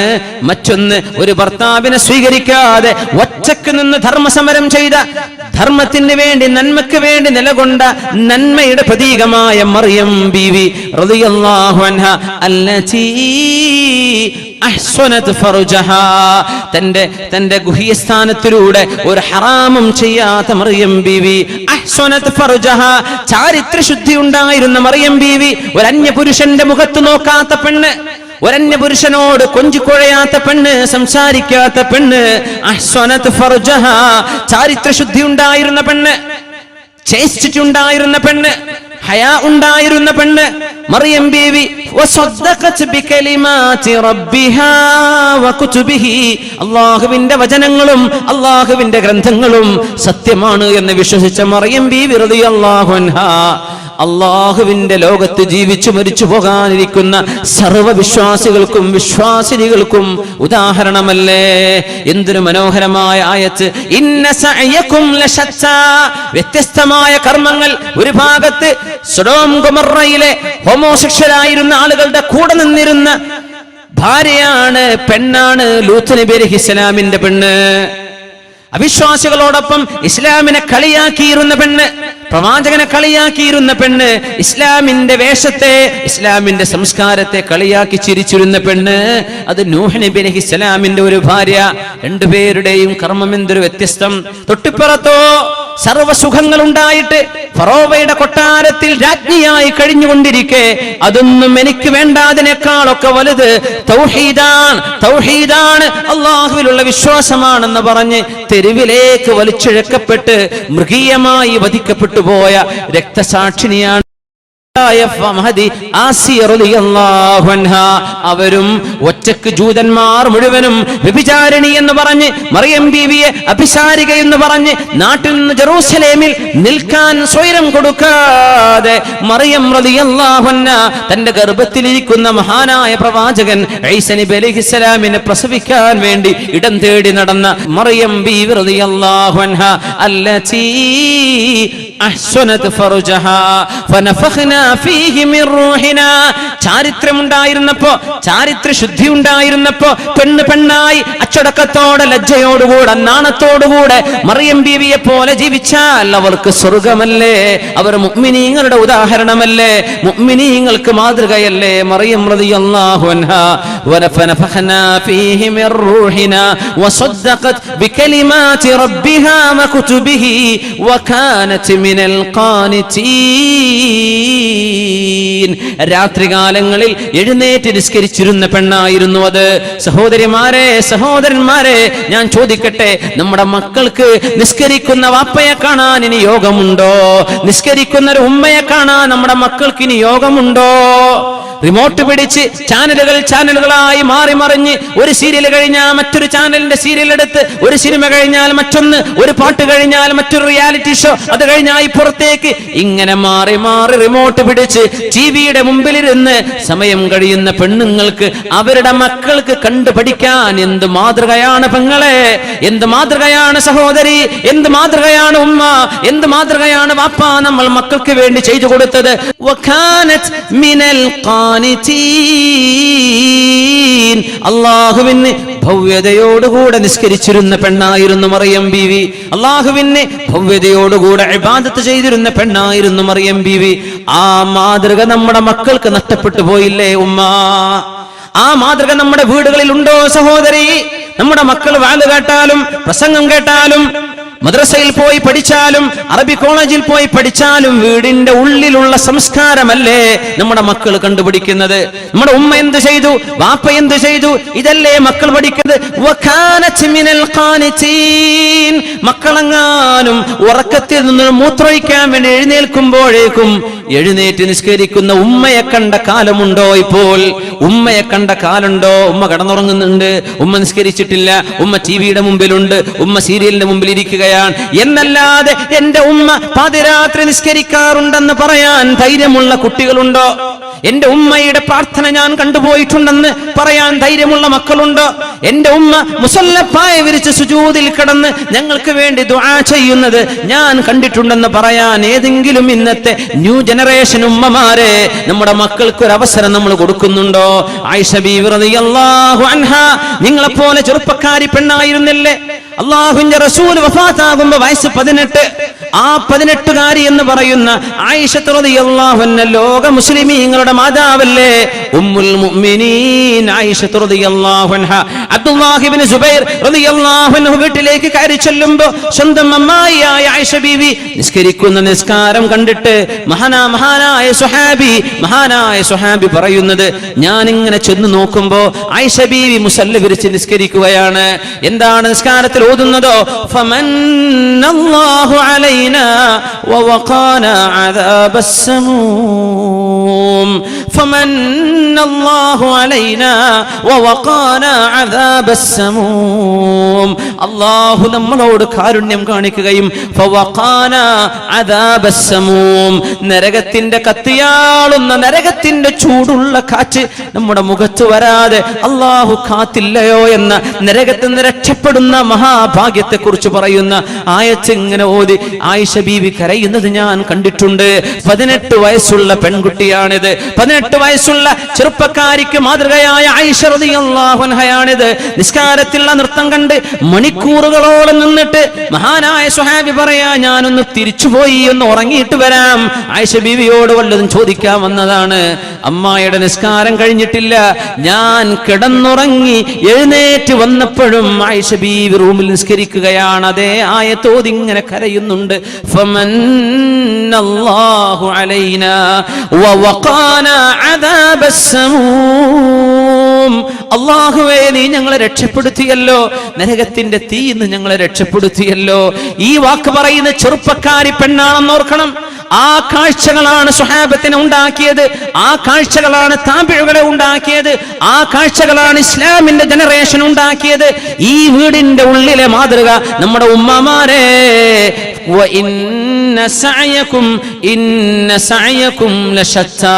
മറ്റൊന്ന് ഒരു ഭർത്താവിനെ സ്വീകരിക്കാതെ ഒറ്റക്ക് നിന്ന് ധർമ്മസമരം ചെയ്ത, ധർമ്മത്തിന് വേണ്ടി നന്മയ്ക്ക് വേണ്ടി നിലകൊണ്ട നന്മയുടെ പ്രതീകമായ മറിയം ബീവി റളിയല്ലാഹു അൻഹ അല്ലതി അഹ്സനത് ഫർജഹാ, തന്റെ ഗുഹ്യസ്ഥാനത്തിലൂടെ ഒരു ഹറാമും ചെയ്യാത്ത മറിയം ബീവി. അഹ്സനത് ഫർജഹാ, ചാരിത്ര ശുദ്ധി ഉണ്ടായിരുന്ന മറിയം ബീവി, ഒരു അന്യ പുരുഷന്റെ മുഖത്ത് നോക്കാത്ത പെണ്ണ്, ഒരന്യ പുരുഷനോട് കൊഞ്ചിക്കൊഴയാത്ത പെണ്ണ്, സംസാരിക്കാത്ത പെണ്ണ്. അഹ്സനത് ഫർജഹാ, ചാരിത്ര ശുദ്ധി ഉണ്ടായിരുന്ന പെണ്ണ്, ചേഷ്ടിച്ച് ഉണ്ടായിരുന്ന പെണ്ണ്, ഹയാ ഉണ്ടായിരുന്ന പെണ്ണ് മറിയം ബീവി. വസദ്ദഖത് ബികലിമാതി റബ്ബിഹാ വകുതുബിഹി, അല്ലാഹുവിന്റെ വചനങ്ങളും അല്ലാഹുവിന്റെ ഗ്രന്ഥങ്ങളും സത്യമാണ് എന്ന് വിശ്വസിച്ച മറിയം ബീവി റളിയല്ലാഹു അൻഹാ അല്ലാഹുവിന്റെ ലോകത്ത് ജീവിച്ചു മരിച്ചു പോകാനിരിക്കുന്ന സർവ്വവിശ്വാസികൾക്കും വിശ്വാസിനികൾക്കും ഉദാഹരണമല്ലേ? എന്തൊരു മനോഹരമായ ആയത്ത്. ഇന്ന സഅയകും ലശത്താ, വ്യത്യസ്തമായ കർമ്മങ്ങൾ. ഒരു ഭാഗത്ത് സൊഡോം ഗൊമൊറയിലെ ഹോമോസെക്ഷലായിരുന്ന ആളുകളുടെ കൂടെ നിന്നിരുന്ന ഭാര്യയാണ്, പെണ്ണാണ് ലൂത്ത് നബി അലൈഹിസ്സലാമിന്റെ പെണ്ണ്. അവിശ്വാസികളോടൊപ്പം ഇസ്ലാമിനെ കളിയാക്കിയിരുന്ന പെണ്ണ്, പ്രവാചകനെ കളിയാക്കിയിരുന്ന പെണ്ണ്, ഇസ്ലാമിന്റെ വേഷത്തെ, ഇസ്ലാമിന്റെ സംസ്കാരത്തെ കളിയാക്കി ചിരിച്ചിരുന്ന പെണ്ണ്, അത് നൂഹ് നബി അലൈഹിസ്സലാമിന്റെ ഒരു ഭാര്യ. രണ്ടുപേരുടെയും കർമ്മം എന്തൊരു വ്യത്യസ്തം. തൊട്ടിപ്പുറത്തോ സർവ്വസുഖങ്ങൾ ഉണ്ടായിട്ട് ഫറോവയുടെ കൊട്ടാരത്തിൽ രാജ്ഞിയായി കഴിഞ്ഞുകൊണ്ടിരിക്കെ, അതൊന്നും എനിക്ക് വേണ്ടാതിനേക്കാളൊക്കെ വലുത് തൗഹീദാണ്, തൗഹീദാണ്, അല്ലാഹുവിലുള്ള വിശ്വാസമാണെന്ന് പറഞ്ഞ് തെരുവിലേക്ക് വലിച്ചിഴക്കപ്പെട്ട് മൃഗീയമായി വധിക്കപ്പെട്ടു പോയ രക്തസാക്ഷിനിയാണ് അവരും ഒറ്റക്ക് ജൂതന്മാർ മുഴുവനും വ്യഭിചാരിണി എന്ന് പറഞ്ഞ് മറിയം ബീവിയെ അഭിസാരിക എന്ന് പറഞ്ഞ് നാട്ടിൽ നിന്ന് ജെറൂസലേമിൽ നിൽക്കാൻ സ്വൈരം കൊടുക്കാതെ മറിയം റളിയല്ലാഹു അൻഹ തന്റെ ഗർഭത്തിലിരിക്കുന്ന മഹാനായ പ്രവാചകൻ ഈസാ നബി അലൈഹിസ്സലാമിനെ പ്രസവിക്കാൻ വേണ്ടി ഇടം തേടി നടന്ന മറിയം ബീവി റളിയല്ലാഹു അൻഹ അല്ലതി അഹ്സനത് ഫർജഹാ ഫനഫഖ്നാ ഫീഹി മിർ റൂഹിനാ. ചാരിത്രമുണ്ടായിരുന്നപ്പോ, ചാരിത്ര ശുദ്ധി ഉണ്ടായിരുന്നപ്പോ, പെണ്ണായി അച്ചടക്കത്തോടെ ലജ്ജയോടുകൂടെ നാണത്തോടുകൂടെ മറിയം ബീവിയെ പോലെ ജീവിച്ചാൽ അവർക്ക് സ്വർഗമല്ലേ? അവർ മുഅ്മിനീങ്ങളുടെ ഉദാഹരണമല്ലേ? മുഅ്മിനീങ്ങൾക്ക് മാതൃകയല്ലേ മറിയം റളിയല്ലാഹു അൻഹാ? വനഫഖ്നാ ഫീഹി മിർ റൂഹിനാ വസദ്ദഖത് ബികലിമാതി റബ്ബിഹാ വകുതുബിഹി വകാനത് മിനൽ ഖാനിതീൻ. രാത്രികാലങ്ങളിൽ എഴുന്നേറ്റ് നിസ്കരിച്ചിരുന്ന പെണ്ണായിരുന്നു അത്. സഹോദരിമാരെ, സഹോദരന്മാരെ, ഞാൻ ചോദിക്കട്ടെ, നമ്മുടെ മക്കൾക്ക് നിസ്കരിക്കുന്ന വാപ്പയെ കാണാൻ ഇനി യോഗമുണ്ടോ? നിസ്കരിക്കുന്ന ഒരു ഉമ്മയെ കാണാൻ നമ്മുടെ മക്കൾക്ക് ഇനി യോഗമുണ്ടോ? റിമോട്ട് പിടിച്ച് ചാനലുകളായി മാറി മറിഞ്ഞ് ഒരു സീരിയൽ കഴിഞ്ഞാൽ മറ്റൊരു ചാനലിന്റെ സീരിയൽ എടുത്ത്, ഒരു സിനിമ കഴിഞ്ഞാൽ മറ്റൊന്ന്, ഒരു പാട്ട് കഴിഞ്ഞാൽ മറ്റൊരു റിയാലിറ്റി ഷോ, അത് കഴിഞ്ഞാൽ പുറത്തേക്ക്, ഇങ്ങനെ മാറി മാറി റിമോട്ട് പിടിച്ച് ടിവിയുടെ മുമ്പിലിരുന്ന് സമയം കഴിയുന്ന പെണ്ണുങ്ങൾക്ക് അവരുടെ മക്കൾക്ക് കണ്ടു പഠിക്കാൻ എന്ത് മാതൃകയാണ് പെങ്ങളെ, എന്ത് മാതൃകയാണ് സഹോദരി, എന്ത് മാതൃകയാണ് ഉമ്മ, എന്ത് മാതൃകയാണ് വാപ്പ നമ്മൾ മക്കൾക്ക് വേണ്ടി ചെയ്തു കൊടുത്തത്. വകാനത് മിനൽ ഖാനിതീൻ, അല്ലാഹുവിന് ഭവ്യതയോടുകൂടെ നിസ്കരിച്ചിരുന്ന പെണ്ണായിരുന്നു മറിയം ബീവി. അള്ളാഹുവിനെ ഭവ്യതയോടുകൂടെ ഇബാദത്ത് ചെയ്തിരുന്ന പെണ്ണായിരുന്നു മറിയം ബീവി. ആ മാതൃക നമ്മുടെ മക്കൾക്ക് നഷ്ടപ്പെട്ടു പോയില്ലേ ഉമ്മ? ആ മാതൃക നമ്മുടെ വീടുകളിൽ ഉണ്ടോ സഹോദരി? നമ്മുടെ മക്കൾ വാല് കേട്ടാലും പ്രസംഗം കേട്ടാലും മദ്രസയിൽ പോയി പഠിച്ചാലും അറബി കോളേജിൽ പോയി പഠിച്ചാലും വീടിന്റെ ഉള്ളിലുള്ള സംസ്കാരമല്ലേ നമ്മുടെ മക്കൾ കണ്ടുപിടിക്കുന്നത്. നമ്മുടെ ഉമ്മ എന്ത് ചെയ്തു, വാപ്പ എന്ത് ചെയ്തു, ഇതല്ലേ മക്കൾ പഠിക്കുന്നത്. മക്കളെങ്ങാനും ഉറക്കത്തിൽ നിന്ന് മൂത്രമൊഴിക്കാൻ വേണ്ടി എഴുന്നേൽക്കുമ്പോഴേക്കും എഴുന്നേറ്റ് നിസ്കരിക്കുന്ന ഉമ്മയെ കണ്ട കാലമുണ്ടോ? ഇപ്പോൾ ഉമ്മയെ കണ്ട കാലുണ്ടോ? ഉമ്മ കിടന്നുറങ്ങുന്നുണ്ട്, ഉമ്മ നിസ്കരിച്ചിട്ടില്ല, ഉമ്മ ടിവിയുടെ മുമ്പിലുണ്ട്, ഉമ്മ സീരിയലിന്റെ മുമ്പിൽ ഇരിക്കുക എന്നല്ലാതെ എന്റെ ഉമ്മ പാതിരാത്രി നിസ്കരിക്കാറുണ്ടെന്ന് പറയാൻ ധൈര്യമുള്ള കുട്ടികളുണ്ടോ? എന്റെ ഉമ്മയുടെ പ്രാർത്ഥന ഞാൻ കണ്ടുപോയിട്ടുണ്ടെന്ന് പറയാൻ ധൈര്യമുള്ള മക്കളുണ്ടോ? എന്റെ ഉമ്മ മുസല്ലപ്പായ വിരിച്ച് സുജൂദിൽ കിടന്ന് ഞങ്ങൾക്ക് വേണ്ടി ദുആ ചെയ്യുന്നത് ഞാൻ കണ്ടിട്ടുണ്ടെന്ന് പറയാൻ ഏതെങ്കിലും ഇന്നത്തെ ന്യൂ ജനറേഷൻ ഉമ്മമാരെ നമ്മുടെ മക്കൾക്ക് ഒരു അവസരം നമ്മൾ കൊടുക്കുന്നുണ്ടോ? ആയിഷ ബീവി റളിയല്ലാഹു അൻഹാ നിങ്ങളെപ്പോലെ ചെറുപ്പക്കാരി പെണ്ണായിരുന്നില്ലേ? അള്ളാഹുവിന്റെ റസൂൽ വഫാത്താകുമ്പോ വയസ്സ് 18. ആ 18കാരി എന്ന് പറയുന്ന ആയിഷ റളിയല്ലാഹു അൻഹ ലോക മുസ്ലിമീങ്ങളുടെ മാതാവല്ലേ? ഉമ്മുൽ മുഅ്മിനീൻ ആയിഷ റളിയല്ലാഹു അൻഹ അബ്ദുല്ലാഹ് ഇബ്നു സുബൈർ റളിയല്ലാഹു അൻഹു വീട്ടിലേക്ക് കയറി ചെല്ലുമ്പോൾ സ്വന്തം അമ്മായിയായ ആയിഷ ബീവി നിസ്കരിക്കുന്ന നിസ്കാരം കണ്ടിട്ട് മഹാനായ സ്വഹാബി പറയുന്നത്, ഞാൻ ഇങ്ങനെ ചെന്ന് നോക്കുമ്പോ ആയിഷ ബീവി മുസല്ല വിരിച്ച് നിസ്കരിക്കുകയാണ്. എന്താണ് നിസ്കാരത്തിൽ ഓതുന്നതോ? ഫമന്നല്ലാഹു അലൈനാ വവഖാനാ അദാബസ്സമൂം ഫമന്നല്ലാഹു അലൈനാ വവഖാനാ അദാബസ്സമൂം. അല്ലാഹു നമ്മളോട് കാരുണ്യം കാണിക്കുകയും ഫവഖാനാ അദാബസ്സമൂം നരകത്തിന്റെ കത്തിയാളുന്ന നരകത്തിന്റെ ചൂടുള്ള കാറ്റ് നമ്മുടെ മുഖത്ത് വരാതെ അല്ലാഹു കാത്തില്ലയോ എന്ന നരകത്തിൽ നിന്ന് രക്ഷപ്പെടുന്ന മഹാഭാഗ്യത്തെ കുറിച്ച് പറയുന്ന ആയത്ത് ഇങ്ങനെ ഓതി ആയിഷ ബീവി കരയുന്നത് ഞാൻ കണ്ടിട്ടുണ്ട്. 18 വയസ്സുള്ള പെൺകുട്ടിയാണിത്. 18 വയസ്സുള്ള ചെറുപ്പക്കാരിക്ക് മാതൃകയായ ആയിഷ റളിയല്ലാഹു അൻഹയാണിത്. നിസ്കാരത്തിലുള്ള നൃത്തം കണ്ട് മണിക്കൂറുകളോളം നിന്നിട്ട് മഹാനായ സ്വഹാബി പറയാ, ഞാനൊന്ന് തിരിച്ചുപോയി ഒന്ന് ഉറങ്ങിയിട്ട് വരാം. ആയിഷ ബീവിയോട് വല്ലതും ചോദിക്കാൻ വന്നതാണ്. അമ്മായിയുടെ നിസ്കാരം കഴിഞ്ഞിട്ടില്ല, ഞാൻ കിടന്നുറങ്ങി എഴുന്നേറ്റ് വന്നപ്പോഴും ആയിഷ ബീവി റൂമിൽ നിസ്കരിക്കുകയാണ്. അതേ ആയത്തോതി ഇങ്ങനെ കരയുന്നുണ്ട്. ഫമന്നല്ലാഹു അലൈനാ വവഖാനാ അദാബസ്സമൂം. അല്ലാഹുവേ, നീ ഞങ്ങളെ രക്ഷപ്പെടുത്തിയല്ലോ, നരകത്തിന്റെ തീയിന്ന് ഞങ്ങളെ രക്ഷപ്പെടുത്തിയല്ലോ. ഈ വാക്ക് പറയുന്ന ചെറുപ്പക്കാരി പെണ്ണാണെന്ന് ഓർക്കണം. ആ കാഴ്ചകളാണ് സ്വഹാബത്തിനെ ഉണ്ടാക്കിയത്. ആ കാഴ്ചകളാണ് താബിഉകളെ ഉണ്ടാക്കിയത്. ആ കാഴ്ചകളാണ് ഇസ്ലാമിന്റെ ജനറേഷൻ ഉണ്ടാക്കിയത്. ഈ വീടിന്റെ ഉള്ളിലെ മാതൃക നമ്മുടെ ഉമ്മമാരെ. ഇന്ന സഅയകും ലശത്താ.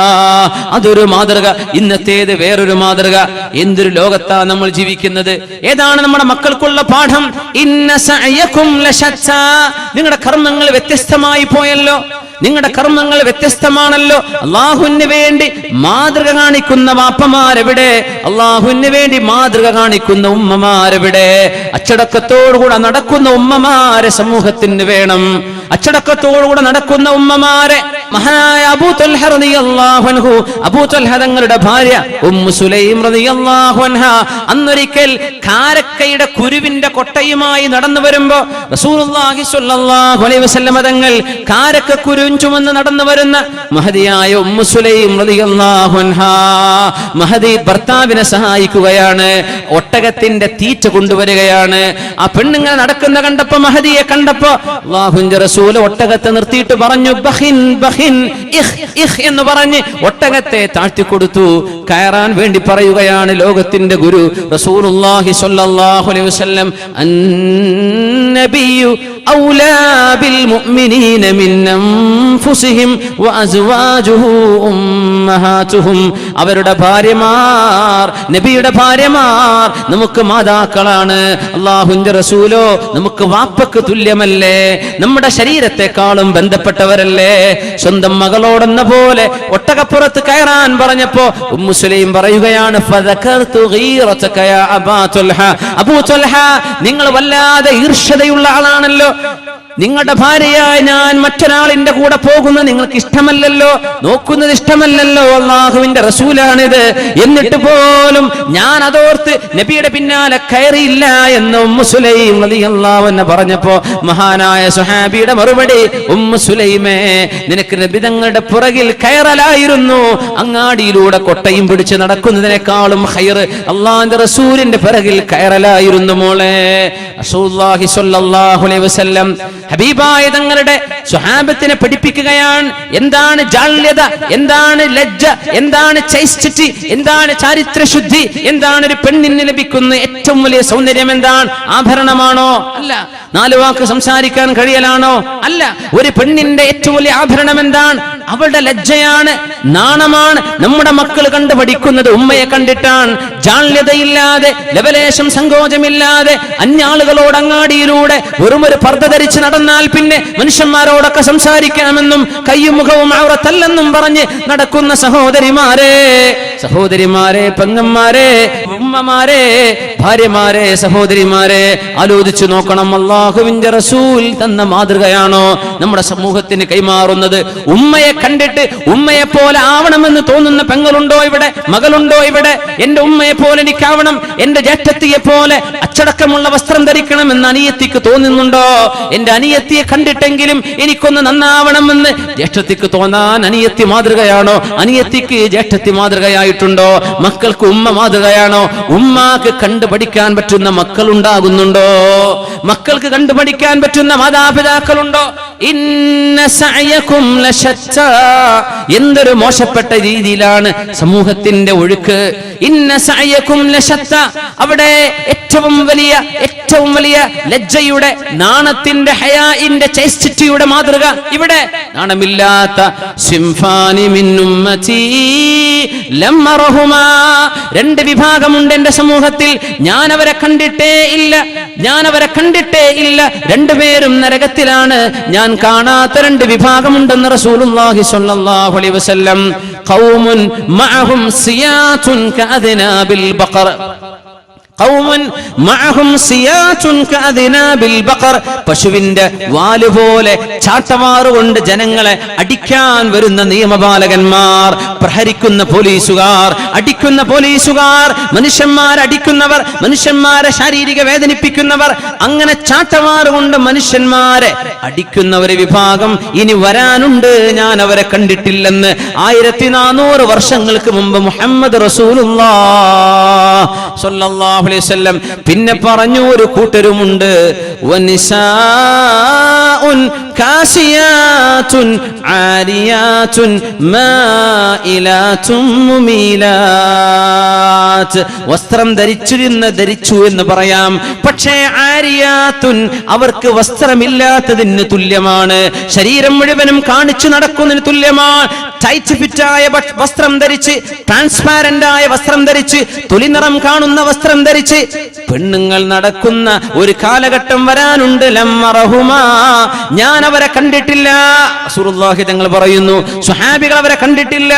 അതൊരു മാതൃക, ഇന്നത്തേത് വേറൊരു മാതൃക. എന്തൊരു ലോകത്താ നമ്മൾ ജീവിക്കുന്നത്? ഏതാണ് നമ്മുടെ മക്കൾക്കുള്ള പാഠം? ഇന്ന സഅയകും ലശത്താ. നിങ്ങളുടെ കർമ്മങ്ങൾ വ്യത്യസ്തമായി പോയല്ലോ, നിങ്ങളുടെ കർമ്മങ്ങൾ വ്യത്യസ്തമാണല്ലോ. അള്ളാഹുവിന് വേണ്ടി മാതൃക കാണിക്കുന്ന വാപ്പമാരെവിടെ? അള്ളാഹുവിന് വേണ്ടി മാതൃക കാണിക്കുന്ന ഉമ്മമാരെവിടെ? അച്ചടക്കത്തോടുകൂടെ നടക്കുന്ന ഉമ്മമാരെ സമൂഹത്തിന് വേണം. അച്ചടക്കത്തോടുകൂടെ നടക്കുന്ന ഉമ്മമാരെ. മഹാനായ അബൂ തൽഹ റളിയല്ലാഹു അൻഹു, അബൂ തൽഹ തങ്ങളുടെ ഭാര്യ ഉമ്മു സുലൈം റളിയല്ലാഹു അൻഹ അന്നൊരിക്കൽ കാരക്കയുടെ കുരുവിന്റെ കൊട്ടയുമായി നടന്നു വരുമ്പോ റസൂലുള്ളാഹി സ്വല്ലല്ലാഹു അലൈഹി വസല്ലം തങ്ങൾ കാരക്ക കുരു ചുമന്ന് നടന്നു വരുന്ന മഹദിയായ ഉമ്മു സുലൈം റളിയല്ലാഹു അൻഹാ മഹദി ഭർത്താവിനെ സഹായിക്കുകയാണ്. ഒട്ടകത്തിന്റെ തീറ്റ കൊണ്ടുവരികയാണ്. ആ പെണ്ണുങ്ങൾ നടക്കുന്ന കണ്ടപ്പോ, മഹദിയെ കണ്ടപ്പോ അല്ലാഹുവിന്റെ റസൂൽ ഒട്ടകത്തെ നിർത്തിയിട്ട് പറഞ്ഞു, ബഹിൻ ബഹിൻ ഇഖ് ഇഖ് എന്ന് പറഞ്ഞ് ഒട്ടകത്തെ താഴ്ത്തിക്കൊടുത്തു. കയറാൻ വേണ്ടി പറയുകയാണ് ലോകത്തിന്റെ ഗുരു റസൂലുള്ളാഹി സ്വല്ലല്ലാഹു അലൈഹി വസല്ലം. അന്നബിയു ഔലാ ബിൽ മുഅ്മിനീന മിൻ അൻഫുസിഹിം വഅസ്വാജുഹു ഉമ്മഹാതുഹും. അവരുടെ ഭാര്യമാർ, നബിയുടെ ഭാര്യമാർ നമുക്ക് മാതാക്കളാണ്. അല്ലാഹുവിന്റെ റസൂലോ നമുക്ക് വാപ്പക്ക് തുല്യമല്ലേ? നമ്മുടെ ശരീരത്തെക്കാളും ബന്ധപ്പെട്ടവരല്ലേ? സ്വന്തം മകളോടെന്ന പോലെ ഒട്ടകപ്പുറത്ത് കയറാൻ പറഞ്ഞപ്പോ ഉമ്മു സുലൈം പറയുകയാണ്, ഫദകർതു ഗീറതക യാ അബാ തുൽഹ, അബൂ തുൽഹ, നിങ്ങൾ വല്ലാതെ ഈർഷ്യതയുള്ള ആളാണല്ലോ. നിങ്ങളുടെ ഭാര്യയായ ഞാൻ മറ്റൊരാളിന്റെ കൂടെ പോകുന്നത് നിങ്ങൾക്ക് ഇഷ്ടമല്ലല്ലോ, നോക്കുന്നത് ഇഷ്ടമല്ലല്ലോ. അല്ലാഹുവിന്റെ റസൂലാണിത്, എന്നിട്ട് പോലും ഞാൻ അതോർത്ത് നബിയുടെ പിന്നാലെ കയറിയില്ല എന്ന് ഉമ്മു സുലൈം റളിയല്ലാഹു അൻഹ പറഞ്ഞപ്പോ മഹാനായ സ്വഹാബിയുടെ മറുപടി, ഉമ്മു സുലൈമേ, നിനക്ക് നബി തങ്ങളുടെ പുറകിൽ കയറലായിരുന്നു, അങ്ങാടിയിലൂടെ കൊട്ടയും പിടിച്ച് നടക്കുന്നതിനേക്കാളും ഖൈർ അല്ലാഹുവിന്റെ റസൂലിന്റെ പുറകിൽ കയറലായിരുന്നു മോളെ. റസൂലുള്ളാഹി സ്വല്ലല്ലാഹു അലൈഹി വസല്ലം ഹബീബായ തങ്ങളുടെ സ്വഹാബത്തിനെ പഠിപ്പിക്കുകയാണ്. എന്താണ് ജാള്യത, എന്താണ് ലജ്ജ, എന്താണ് ചൈസ്റ്റിറ്റി, എന്താണ് ചാരിത്രശുദ്ധി, എന്താണ് ഒരു പെണ്ണിന് ലഭിക്കുന്ന ഏറ്റവും വലിയ സൗന്ദര്യം? എന്താണ്? ആഭരണമാണോ? അല്ല. 4 വാക്ക് സംസാരിക്കാൻ കഴിയലാണോ? അല്ല. ഒരു പെണ്ണിന്റെ ഏറ്റവും വലിയ ആഭരണം എന്താണ്? അവളുടെ ലജ്ജയാണ്, നാണമാണ്. നമ്മുടെ മക്കൾ കണ്ടു പഠിക്കുന്നത് ഉമ്മയെ കണ്ടിട്ടാണ്. ജാള്യതയില്ലാതെ, ലവലേശം സങ്കോചമില്ലാതെ അന്യാളുകളോട് അങ്ങാടിയിലൂടെ വെറും ഒരു പർദ്ദ ധരിച്ച് നടന്നാൽ പിന്നെ മനുഷ്യന്മാരോടൊക്കെ സംസാരിക്കാമെന്നും കയ്യും മുഖവും ഔറത്തല്ലെന്നും പറഞ്ഞ് നടക്കുന്ന സഹോദരിമാരെ, പെങ്ങന്മാരെ, ഉമ്മമാരെ, ഭാര്യമാരെ, സഹോദരിമാരെ, ആലോചിച്ചു നോക്കണം. അല്ലാഹുവിന്റെ റസൂൽ തന്ന മാതൃകയാണോ നമ്മുടെ സമൂഹത്തിന് കൈമാറുന്നത്? ഉമ്മയെ കണ്ടിട്ട് ഉമ്മയെ പോലെ ആവണമെന്ന് തോന്നുന്ന പെങ്ങളുണ്ടോ ഇവിടെ? മകളുണ്ടോ ഇവിടെ? എന്റെ ഉമ്മയെ പോലെ എനിക്കാവണം, എന്റെ ജ്യേഷ്ഠത്തിയെ പോലെ അച്ചടക്കമുള്ള വസ്ത്രം ധരിക്കണമെന്ന് അനിയത്തിക്ക് തോന്നുന്നുണ്ടോ? എന്റെ അനിയത്തിയെ കണ്ടിട്ടെങ്കിലും എനിക്കൊന്ന് നന്നാവണമെന്ന് ജ്യേഷ്ഠത്തിക്ക് തോന്നാൻ അനിയത്തി മാതൃകയാണോ? അനിയത്തിക്ക് ജ്യേഷ്ഠത്തി മാതൃകയായിട്ടുണ്ടോ? മക്കൾക്ക് ഉമ്മ മാതൃകയാണോ? ഉമ്മാക്ക് കണ്ടുപഠിക്കാൻ പറ്റുന്ന മക്കൾ ഉണ്ടാകുന്നുണ്ടോ? മക്കൾക്ക് കണ്ടുപഠിക്കാൻ പറ്റുന്ന മാതാപിതാക്കളുണ്ടോ? ഇന്ന സഅയകും ലശത്താ. എന്തൊരു മോശപ്പെട്ട രീതിയിലാണ് സമൂഹത്തിന്റെ ഒഴുക്ക്. ഇന്ന സഅയകും ലശത്താ. അവിടെ ഏറ്റവും വലിയ ലജ്ജയുടെ, നാണത്തിന്റെ, ഹയാഇന്റെ, ചൈസ്റ്റിറ്റിയുടെ മാതൃക ഇവിടെ. നാണമില്ലാത്ത സിംഫാനി മിൻ ഉമ്മതി ലം അറഹുമാ. 2 വിഭാഗമുണ്ട് എന്റെ സമൂഹത്തിൽ, ഞാൻ അവരെ കണ്ടിട്ടേ ഇല്ല. 2 പേരും നരകത്തിലാണ്. ഞാൻ കാണാത്ത 2 വിഭാഗമുണ്ടെന്ന് റസൂലുള്ളാഹി സ്വല്ലല്ലാഹു അലൈഹി വസല്ലം. ഖൗമുൻ മഅഹും സിയാതുൻ കഅദ്നാബിൽ ബഖർ. പശുവിന്റെ വാല് പോലെ ചാട്ടവാറുകൊണ്ട് ജനങ്ങളെ അടിക്കാൻ വരുന്ന നിയമപാലകന്മാർ, പ്രഹരിക്കുന്ന പോലീസുകാർ, അടിക്കുന്ന പോലീസുകാർ, മനുഷ്യന്മാരടിക്കുന്നവർ, മനുഷ്യന്മാരെ ശാരീരിക വേദനിപ്പിക്കുന്നവർ, അങ്ങനെ ചാട്ടവാറുകൊണ്ട് മനുഷ്യന്മാരെ അടിക്കുന്ന ഒരു വിഭാഗം ഇനി വരാനുണ്ട്. ഞാൻ അവരെ കണ്ടിട്ടില്ലെന്ന് 1400 വർഷങ്ങൾക്ക് മുമ്പ് മുഹമ്മദ് റസൂലുള്ളാഹി സ്വല്ലല്ലാഹു അലൈഹി വസല്ലം പിന്നെ പറഞ്ഞു, ഒരു കൂട്ടരുമുണ്ട്, വനിസാഉൻ കാസിയാതുൻ ആരിയാതുൻ മായിലാതുൻ മുമീലാത്ത്. വസ്ത്രം ധരിച്ചു എന്ന് പറയാം, പക്ഷേ ആരിയാതുൻ അവർക്ക് വസ്ത്രമില്ലാത്തതിന് തുല്യമാണ്. ശരീരം മുഴുവനും കാണിച്ചു നടക്കുന്നതിന് തുല്യമാണ്. ടൈറ്റ് ഫിറ്റായ വസ്ത്രം ധരിച്ച്, ട്രാൻസ്പാരന്റ് ആയ വസ്ത്രം ധരിച്ച്, തൊലിനിറം കാണുന്ന വസ്ത്രം ധരിച്ച് പെണ്ണുങ്ങൾ നടക്കുന്ന ഒരു കാലഘട്ടം വരാനുണ്ട്. ലമ്മറഹുമാ. ഞാൻ അവരെ കണ്ടിട്ടില്ല. റസൂലുള്ളാഹി തങ്ങൾ പറയുന്നു, സ്വഹാബികൾ അവരെ കണ്ടിട്ടില്ല.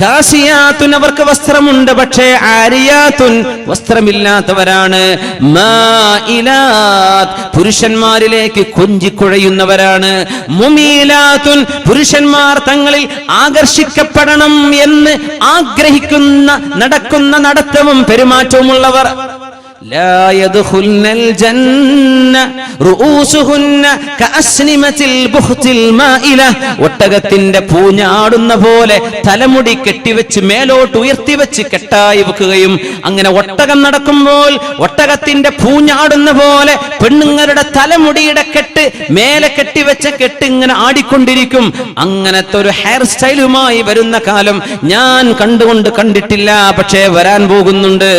കാസിയാത്തുൻ അവർക്ക് വസ്ത്രമുണ്ട്, പക്ഷേ ആരിയാത്തുൻ വസ്ത്രമില്ലാത്തവരാണ്. മായിലാത്ത് പുരുഷന്മാരിലേക്ക് കൊഞ്ചിക്കുഴയുന്നവരാണ്. മുമീലാത്തുൻ പുരുഷന്മാർ തങ്ങളിൽ ആകർഷിക്കപ്പെടണം എന്ന് ആഗ്രഹിക്കുന്ന, നടക്കുന്ന നടത്തവും പെരുമാറ്റവുമുള്ളവർ. لا يدخلن الجنة رؤوسهن كأسنمة البخت المائلة. ഒട്ടകത്തിന്റെ പൂഞ്ഞാടുന്ന പോലെ തലമുടി കെട്ടിവെച്ച് മേലോട്ട് ഉയർത്തിവെച്ച് കെട്ടായി വെക്കുകയും, അങ്ങനെ ഒട്ടകം നടക്കുമ്പോൾ ഒട്ടകത്തിന്റെ പൂഞ്ഞാടുന്ന പോലെ പെണ്ണുങ്ങളുടെ തലമുടിയുടെ കെട്ട് മേലെ കെട്ടിവെച്ച കെട്ട് ഇങ്ങനെ ആടിക്കൊണ്ടിരിക്കും. അങ്ങനത്തെ ഒരു ഹെയർ സ്റ്റൈലുമായി വരുന്ന കാലം ഞാൻ കണ്ടിട്ടില്ല, പക്ഷേ വരാൻ പോകുന്നുണ്ട്.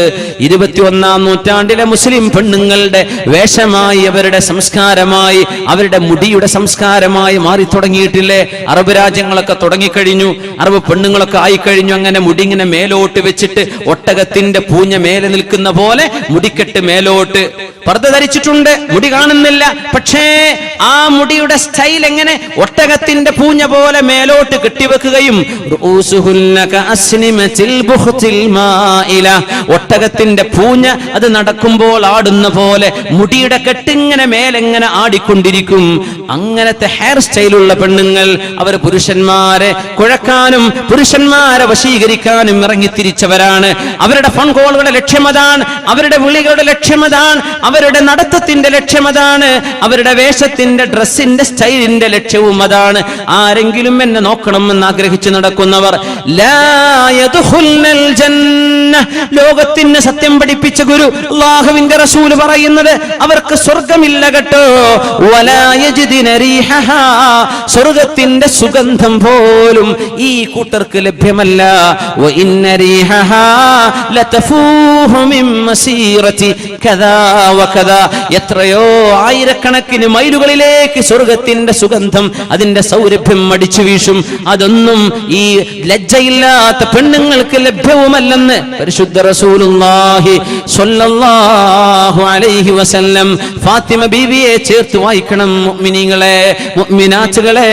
21-ാം നൂറ്റാണ്ട് നൂറ്റാണ്ടിലെ മുസ്ലിം പെണ്ണുങ്ങളുടെ വേഷമായി, അവരുടെ സംസ്കാരമായി, അവരുടെ മുടിയുടെ സംസ്കാരമായി മാറി തുടങ്ങിയിട്ടില്ലേ? അറബ് രാജ്യങ്ങളൊക്കെ തുടങ്ങിക്കഴിഞ്ഞു, അറബ് പെണ്ണുങ്ങളൊക്കെ ആയിക്കഴിഞ്ഞു. അങ്ങനെ മുടി ഇങ്ങനെ മേലോട്ട് വെച്ചിട്ട് ഒട്ടകത്തിന്റെ പൂഞ്ഞ മേലെ നിൽക്കുന്ന പോലെ മുടിക്കെട്ട് മേലോട്ട് പർദ്ദ ധരിച്ചിട്ടുണ്ട്, മുടി കാണുന്നില്ല. പക്ഷേ ആ മുടിയുടെ സ്റ്റൈൽ എങ്ങനെ? ഒട്ടകത്തിന്റെ പൂഞ്ഞ പോലെ മേലോട്ട് കെട്ടിവെക്കുകയും ഒട്ടകത്തിന്റെ പൂഞ്ഞ അത് നടക്കുമ്പോൾ ആടുന്ന പോലെ മുടിയുടെ കെട്ടിങ്ങനെ മേലെങ്ങനെ ആടിക്കൊണ്ടിരിക്കും. അങ്ങനത്തെ ഹെയർ സ്റ്റൈലുള്ള പെണ്ണുങ്ങൾ അവർ പുരുഷന്മാരെ കുഴക്കാനും പുരുഷന്മാരെ വശീകരിക്കാനും ഇറങ്ങിത്തിരിച്ചവരാണ്. അവരുടെ ഫോൺ കോളുകളുടെ ലക്ഷ്യമതാണ്, അവരുടെ വിളികളുടെ ലക്ഷ്യമതാണ്, അവരുടെ നടത്തത്തിന്റെ ലക്ഷ്യമതാണ്, അവരുടെ വേഷത്തിന്റെ ഡ്രസ്സിന്റെ സ്റ്റൈലിന്റെ ലക്ഷ്യവും അതാണ്. ആരെങ്കിലും എന്നെ നോക്കണമെന്ന് ആഗ്രഹിച്ചു നടക്കുന്നവർ ലോകത്തിന് സത്യം പഠിപ്പിച്ച ഗുരു അല്ലാഹുവിന്റെ റസൂൽ പറയുന്നത് അവർക്ക് സ്വർഗമില്ല കേട്ടോ. സ്വർഗത്തിന്റെ സുഗന്ധം പോലും ഈ കൂട്ടർക്ക് ലഭ്യമല്ല. എത്രയോ ആയിരക്കണക്കിന് മൈലുകളിലേക്ക് സ്വർഗത്തിന്റെ സുഗന്ധം, അതിന്റെ സൗരഭ്യം അടിച്ചു വീശും. അതൊന്നും ഈ ലജ്ജയില്ലാത്ത പെണ്ണുങ്ങൾക്ക് ലഭ്യവുമല്ലെന്ന് പരിശുദ്ധ റസൂലുള്ളാഹി സ്വല്ലല്ലാഹു അലൈഹി വസല്ലം ഫാത്തിമ ബീവിയെ ചേർത്ത് വായിക്കണം. മുഅ്മിനീങ്ങളെ, മുഅ്മിനാത്തുകളെ,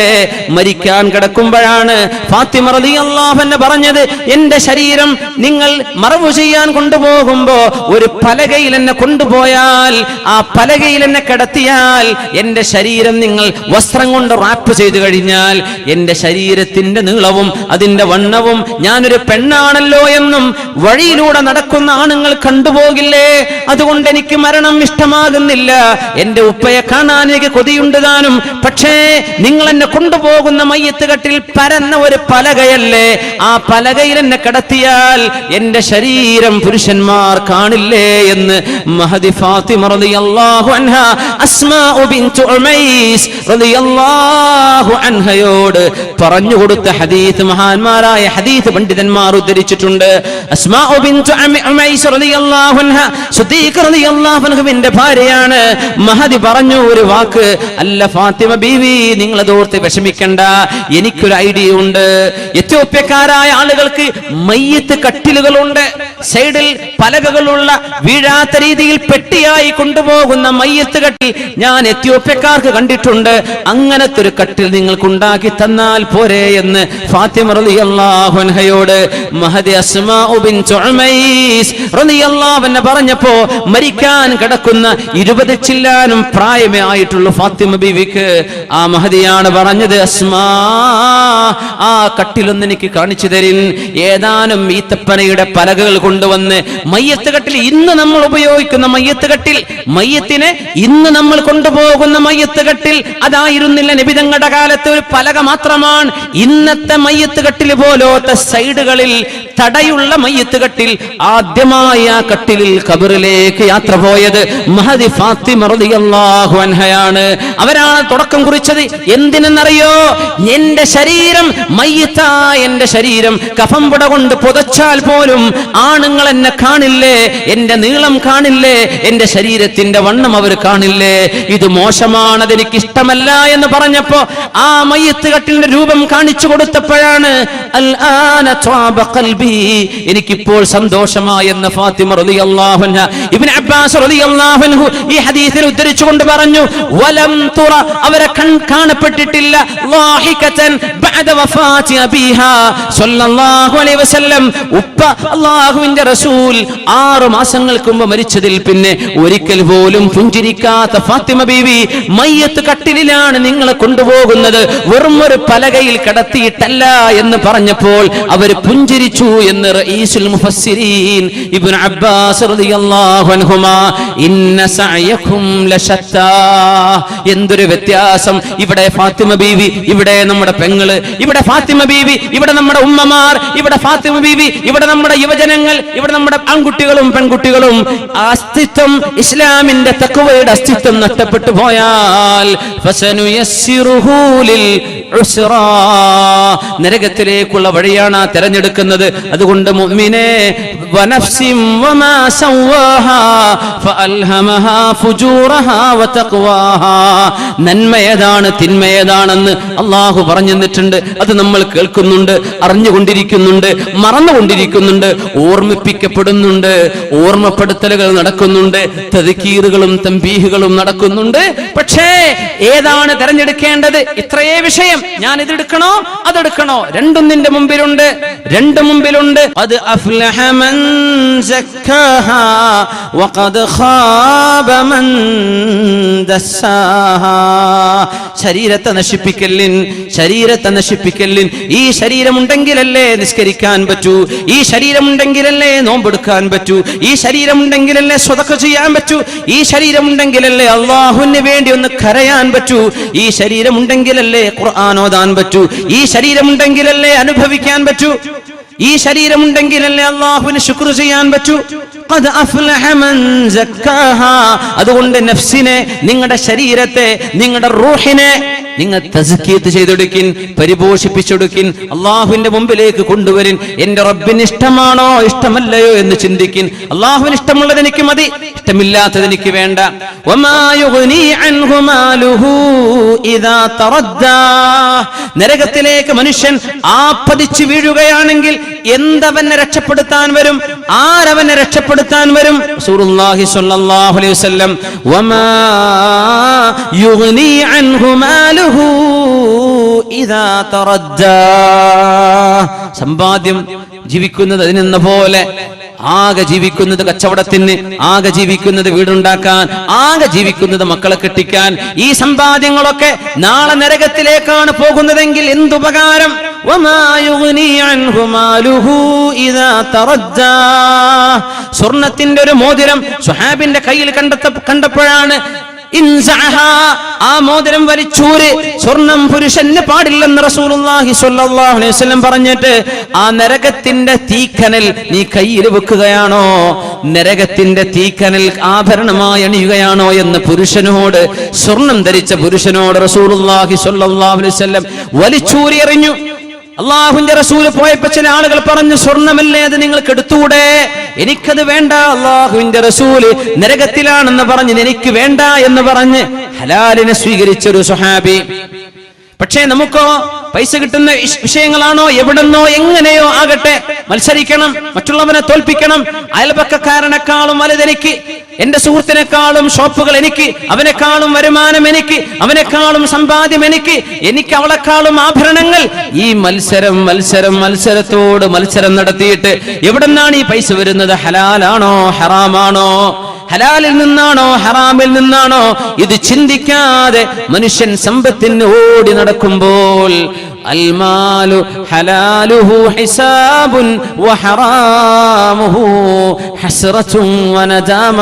മരിക്കാൻ കിടക്കുമ്പോഴാണ് ഫാത്തിമ റളിയല്ലാഹു അൻഹ പറഞ്ഞത്, എന്റെ ശരീരം നിങ്ങൾ മറവു ചെയ്യാൻ കൊണ്ടുപോകുമ്പോ ഒരു പലകയിൽ എന്നെ കൊണ്ടുപോയാൽ, ആ പലകയിൽ എന്നെ കിടത്തിയാൽ, എന്റെ ശരീരം നിങ്ങൾ വസ്ത്രം കൊണ്ട് റാപ്പ് ചെയ്തു കഴിഞ്ഞാൽ എന്റെ ശരീരത്തിന്റെ നീളവും അതിന്റെ വണ്ണവും ഞാനൊരു പെണ്ണാണല്ലോ എന്നും വഴിയിലൂടെ നടക്കുന്ന ആണുങ്ങൾ കണ്ടുപോകില്ലേ? അതുകൊണ്ട് എനിക്ക് മരണം ഇഷ്ടമാകുന്നില്ല. എന്റെ ഉപ്പയെ കാണാൻ എനിക്ക് കൊതിയുണ്ട് താനും. പക്ഷേ നിങ്ങൾ എന്നെ കൊണ്ടുപോകുന്ന മയ്യത്ത് കട്ടിൽ പരന്ന ഒരു പലകയല്ലേ, ആ പലകയിൽ എന്നെ കിടത്തിയാൽ എന്റെ ശരീരം പുരുഷന്മാർ കാണില്ലേ എന്ന് മഹദി ഫാത്തിമ റളിയല്ലാഹു അൻഹ അസ്മാഉ ബിൻതു ഉമൈസ് റളിയല്ലാഹു അൻഹയോട് പറഞ്ഞു കൊടുത്ത ഹദീസ് മഹാന്മാരായ ഹദീസ് പണ്ഡിതന്മാർ ഉദ്ധരിച്ചിട്ടുണ്ട്. അസ്മാഉ ബിൻതു ഉമൈസ് റളിയല്ലാഹു അൻഹ സിദ്ദീഖ് റളിയല്ലാഹു അൻഹുവിന്റെ ഭാര്യയാണ്. മഹദി പറഞ്ഞു ഒരു വാക്ക്, അല്ല ഫാത്തിമ ബീവി, നിങ്ങൾ അതോർത്ത് വിഷമിക്കണ്ട, എനിക്കൊരു ഐഡിയ ഉണ്ട്. എത്യോപ്യക്കാരായ ആളുകൾക്ക് മയ്യത്ത് കട്ടിലുകളുണ്ട്, സൈഡിൽ പലകകളുള്ള, വീഴാത്ത രീതിയിൽ പെട്ടിയായി കൊണ്ടുപോകുന്ന മയ്യത്ത് കട്ടിൽ ഞാൻ എത്യോപ്യക്കാർക്ക് കണ്ടിട്ടുണ്ട്. അങ്ങനത്തെ ഒരു കട്ടിൽ നിങ്ങൾക്ക് ഉണ്ടാക്കി തന്നാൽ പോരെ എന്ന് ഫാത്തിമ റളിയല്ലാഹു അൻഹയോട് മഹദി അസ്മാഉ ബിൻതു ഉമൈസ് റളിയല്ലാഹു അൻഹ പറഞ്ഞപ്പോ മരിക്കാൻ കിടക്കുന്ന 20 ചില്ലാനും പ്രായമേ ആയിട്ടുള്ള ഫാത്തിമ ബീവിക്ക് ആ മഹദിയാണ് പറഞ്ഞത്, അസ്മാ, ആ കട്ടിലൊന്ന് എനിക്ക് കാണിച്ചു തരിൻ. ഏതാനും ഈത്തപ്പനയുടെ പലകകൾ കൊണ്ടുവന്ന് മയ്യത്ത് കട്ടിൽ, ഇന്ന് നമ്മൾ ഉപയോഗിക്കുന്ന മയ്യത്ത് കട്ടിൽ, മയ്യത്തിനെ ഇന്ന് നമ്മൾ കൊണ്ടുപോകുന്ന മയ്യത്ത് കട്ടിൽ അതായിരുന്നില്ല നബി തങ്ങളുടെ കാലത്ത്. ഒരു പലക മാത്രമാണ്. ഇന്നത്തെ മയ്യത്ത് കട്ടിൽ പോലത്തെ സൈഡുകളിൽ തടയുള്ള മയ്യത്ത് കട്ടിൽ. ആദ്യമായി ആ കട്ടിലിൽ ഖബറിലേക്ക് യാത്ര പോയത് മഹദി ഫാത്തിമ റളിയല്ലാഹു അൻഹയാണ്. അവരാണ് തുടക്കം കുറിച്ചത്. എന്തിനെന്നറിയോ? എന്റെ ശരീരം മയ്യത്തായ എന്റെ ശരീരം കഫംപുട കൊണ്ട് പുതച്ചാൽ പോലും ആണുങ്ങൾ എന്നെ കാണില്ലേ, എന്റെ നീളം കാണില്ലേ, എന്റെ ശരീരത്തിന്റെ വണ്ണം അവർ കാണില്ലേ. ഇത് മോശമാണ്, അതെനിക്ക് ഇഷ്ടമല്ല എന്ന് പറഞ്ഞപ്പോ ആ മയ്യത്ത് കട്ടിലിന്റെ രൂപം കാണിച്ചു കൊടുത്തപ്പോഴാണ് എനിക്കിപ്പോൾ സന്തോഷമായി എന്ന് ഫാത്തിമ റളിയല്ലാഹു അൻഹ. ഇബ്നു അബ്ബാസ് റളിയല്ലാഹു അൻഹു ഈ ഹദീസിനെ ഉദ്ധരിച്ചുകൊണ്ട് പറഞ്ഞു, വലം തുറ, അവരെ കാണപ്പെട്ടിട്ടില്ല, ളാഹികതൻ ബഅദ വഫാതി അബീഹാ സ്വല്ലല്ലാഹു അലൈഹി വസല്ലം. ഉപ്പ അല്ലാഹുവിന്റെ റസൂൽ 6 മാസങ്ങൾക്ക് മുമ്പ് മരിച്ചതിൽ പിന്നെ ഒരിക്കൽ പോലും പുഞ്ചിരിക്കാത്ത ഫാത്തിമ ബീവി മയ്യത്ത് കട്ടിലിലാണ് നിങ്ങളെ കൊണ്ടുപോകുന്നത്, വെറും ഒരു പലകയിൽ കിടത്തിയിട്ടല്ല എന്ന് പറഞ്ഞപ്പോൾ അവർ പുഞ്ചിരിച്ചു എന്ന് റഈസുൽ മുഫസ്സിരീൻ ഇബ്നു അബ്ബാസ് റളിയല്ലാഹു അൻഹുമാ. ഇന്ന സഅയകും ലശത്താ, എന്തൊരു വ്യത്യാസം. ഇവിടെ ഫാത്തിമ ബീവി, ഇവിടെ നമ്മുടെ പെങ്ങള്, ഇവിടെ ഫാത്തിമ ബീവി, ഇവിടെ നമ്മുടെ ഉമ്മമാർ, ഇവിടെ ഫാത്തിമ ബീവി, ഇവിടെ നമ്മുടെ യുവജനങ്ങൾ, ഇവിടെ നമ്മുടെ ആൺകുട്ടികളും പെൺകുട്ടികളും. അസ്തിത്വം, ഇസ്ലാമിന്റെ തഖ്വയുടെ അസ്തിത്വം നഷ്ടപ്പെട്ടു പോയാൽ ഫസനുയസ്സിറുഹു ലിൽ ഉസ്റാ, നരകത്തിലേക്കുള്ള വഴിയാണ് തെരഞ്ഞെടുക്കുന്നത്. അതുകൊണ്ട് മുഅ്മിനേ വനഫ്സിൻ വമാ സവ്വാഹാ ഫഅൽഹമഹാ ഫുജൂറഹാ വതഖ്വാഹാ. നന്മ ഏതാണ് തിന്മ ഏതാണെന്ന് അല്ലാഹു പറഞ്ഞു തന്നിട്ടുണ്ട്. അത് നമ്മൾ കേൾക്കുന്നുണ്ട്, അറിഞ്ഞുകൊണ്ടിരിക്കുന്നുണ്ട്, മറന്നുകൊണ്ടിരിക്കുന്നുണ്ട്, ഓർമ്മിപ്പിക്കപ്പെടുന്നുണ്ട്, ഓർമ്മപ്പെടുത്തലുകൾ നടക്കുന്നുണ്ട്, തദ്കീറുകളും തംബീഹുകളും നടക്കുന്നുണ്ട്. പക്ഷേ ഏതാണ് തെരഞ്ഞെടുക്കേണ്ടത്? ഇത്രയേ വിഷയം, ഞാൻ ഇതെടുക്കണോ അതെടുക്കണോ? രണ്ടും നിന്റെ മുമ്പിലുണ്ട്, രണ്ടും മുമ്പിലുണ്ട്. ഖദ് അഫ്ലഹ മൻ സക്കാഹാ വഖദ് ഖാബ മൻ ദസ്സാഹാ. ശരീരത്തെ നശിപ്പിക്കല്ലിൻ, ശരീരത്തെ നശിപ്പിക്കല്ലിൻ. ഈ ശരീരമുണ്ടെങ്കിലല്ലേ നിസ്കരിക്കാൻ പറ്റൂ, ഈ ശരീരമുണ്ടെങ്കിലല്ലേ നോമ്പെടുക്കാൻ പറ്റൂ, ഈ ശരീരമുണ്ടെങ്കിലല്ലേ സ്വതക്ക ചെയ്യാൻ പറ്റൂ, ഈ ശരീരമുണ്ടെങ്കിലല്ലേ അള്ളാഹുവിന് വേണ്ടി ഒന്ന് കരയാൻ പറ്റൂ, ഈ ശരീരമുണ്ടെങ്കിലല്ലേ ഖുർആൻ ഓതാൻ പറ്റൂ, ഈ ശരീരമുണ്ടെങ്കിലല്ലേ അനുഭവിക്കാൻ പറ്റൂ, ഈ ശരീരമുണ്ടെങ്കിലല്ലേ അള്ളാഹുവിന് ശുക്ർ ചെയ്യാൻ പറ്റൂ. ഖദ് അഫ്ലഹ മൻ സക്കാഹാ. അതുകൊണ്ട് നഫ്സിനെ, നിങ്ങളുടെ ശരീരത്തെ, നിങ്ങളുടെ റൂഹിനെ നിങ്ങൾ തസ്കിയത്ത് ചെയ്തെടുക്കിൻ, പരിപോഷിപ്പിച്ചെടുക്കിൻ, അള്ളാഹുവിന്റെ മുമ്പിലേക്ക് കൊണ്ടുവരിൻ. എന്റെ റബ്ബിന് ഇഷ്ടമാണോ ഇഷ്ടമല്ലയോ എന്ന് ചിന്തിക്കിൻ. അള്ളാഹുവിന് ഇഷ്ടമുള്ളത് എനിക്ക് മതി, ഇഷ്ടമില്ലാത്തത് എനിക്ക് വേണ്ട. വമാ യുഗ്നി അൻഹു മാലുഹു ഇദാ തറദ്ദാ. നരകത്തിലേക്ക് മനുഷ്യൻ ആപ്പതിച്ചു വീഴുകയാണെങ്കിൽ എന്തവനെ രക്ഷപ്പെടുത്താൻ വരും? ആരവനെ രക്ഷപ്പെടുത്താൻ വരും? റസൂലുള്ളാഹി സ്വല്ലല്ലാഹു അലൈഹി വസല്ലം വമാ യുഗ്നി അൻഹു മാലുഹു ഇദാ തറദ്ദാ. സമ്പാദ്യം ജീവിക്കുന്നത് അതിനെന്ന പോലെ, ആകെ ജീവിക്കുന്നത് കച്ചവടത്തിന്, ആകെ ജീവിക്കുന്നത് വീടുണ്ടാക്കാൻ, ആകെ ജീവിക്കുന്നത് മക്കളെ കെട്ടിക്കാൻ. ഈ സമ്പാദ്യങ്ങളൊക്കെ നാളെ നരകത്തിലേക്കാണ് പോകുന്നതെങ്കിൽ എന്തുപകാരം? വമാ യുഗ്നി അൻഹു മാലുഹു ഇദാ തറദ്ദാ. സ്വർണത്തിന്റെ ഒരു മോതിരം സ്വഹാബിന്റെ കയ്യിൽ കണ്ടപ്പോഴാണ് ആ മോതിരം വലിച്ചൂര്. സ്വർണം പുരുഷന് പാടില്ലെന്ന് റസൂലുള്ളാഹി സ്വല്ലല്ലാഹു അലൈഹി വസല്ലം പറഞ്ഞിട്ട് ആ നരകത്തിന്റെ തീക്കനൽ നീ കയ്യിൽ വെക്കുകയാണോ, നരകത്തിന്റെ തീക്കനൽ ആഭരണമായി അണിയുകയാണോ എന്ന് പുരുഷനോട്, സ്വർണം ധരിച്ച പുരുഷനോട് റസൂലുള്ളാഹി സ്വല്ലല്ലാഹു അലൈഹി വസല്ലം വലിച്ചൂരി എറിഞ്ഞു. അള്ളാഹുവിന്റെ റസൂല് പോയപ്പോ ചില ആളുകൾ പറഞ്ഞു, സ്വർണമല്ലേ അത് നിങ്ങൾക്ക് എടുത്തൂടെ? എനിക്കത് വേണ്ട. അള്ളാഹുവിന്റെ റസൂല് നരകത്തിലാണെന്ന് പറഞ്ഞ് എനിക്ക് വേണ്ട എന്ന് പറഞ്ഞ് ഹലാലിനെ സ്വീകരിച്ചൊരു സ്വഹാബി. പക്ഷേ നമുക്കോ പൈസ കിട്ടുന്ന വിഷയങ്ങളാണോ, എവിടെന്നോ എങ്ങനെയോ ആകട്ടെ, മത്സരിക്കണം, മറ്റുള്ളവനെ തോൽപ്പിക്കണം. അയൽപക്കക്കാരനെക്കാളും വലുതെനിക്ക്, എന്റെ സുഹൃത്തിനേക്കാളും ഷോപ്പുകൾ എനിക്ക്, അവനെക്കാളും വരുമാനം എനിക്ക്, അവനെക്കാളും സമ്പാദ്യം എനിക്ക്, എനിക്ക് അവളെക്കാളും ആഭരണങ്ങൾ. ഈ മത്സരത്തോട് മത്സരം നടത്തിയിട്ട് എവിടെന്നാണ് ഈ പൈസ വരുന്നത്? ഹലാലാണോ ഹറാമാണോ? ഹലാലിൽ നിന്നാണോ ഹറാമിൽ നിന്നാണോ? ഇത് ചിന്തിക്കാതെ മനുഷ്യൻ സമ്പത്തിന് ഓടി നടക്കുമ്പോൾ അൽമാലു ഹലാലുഹു ഹിസാബുൻ വഹറാമുഹു ഹസ്റത്തുൻ വനദാമ.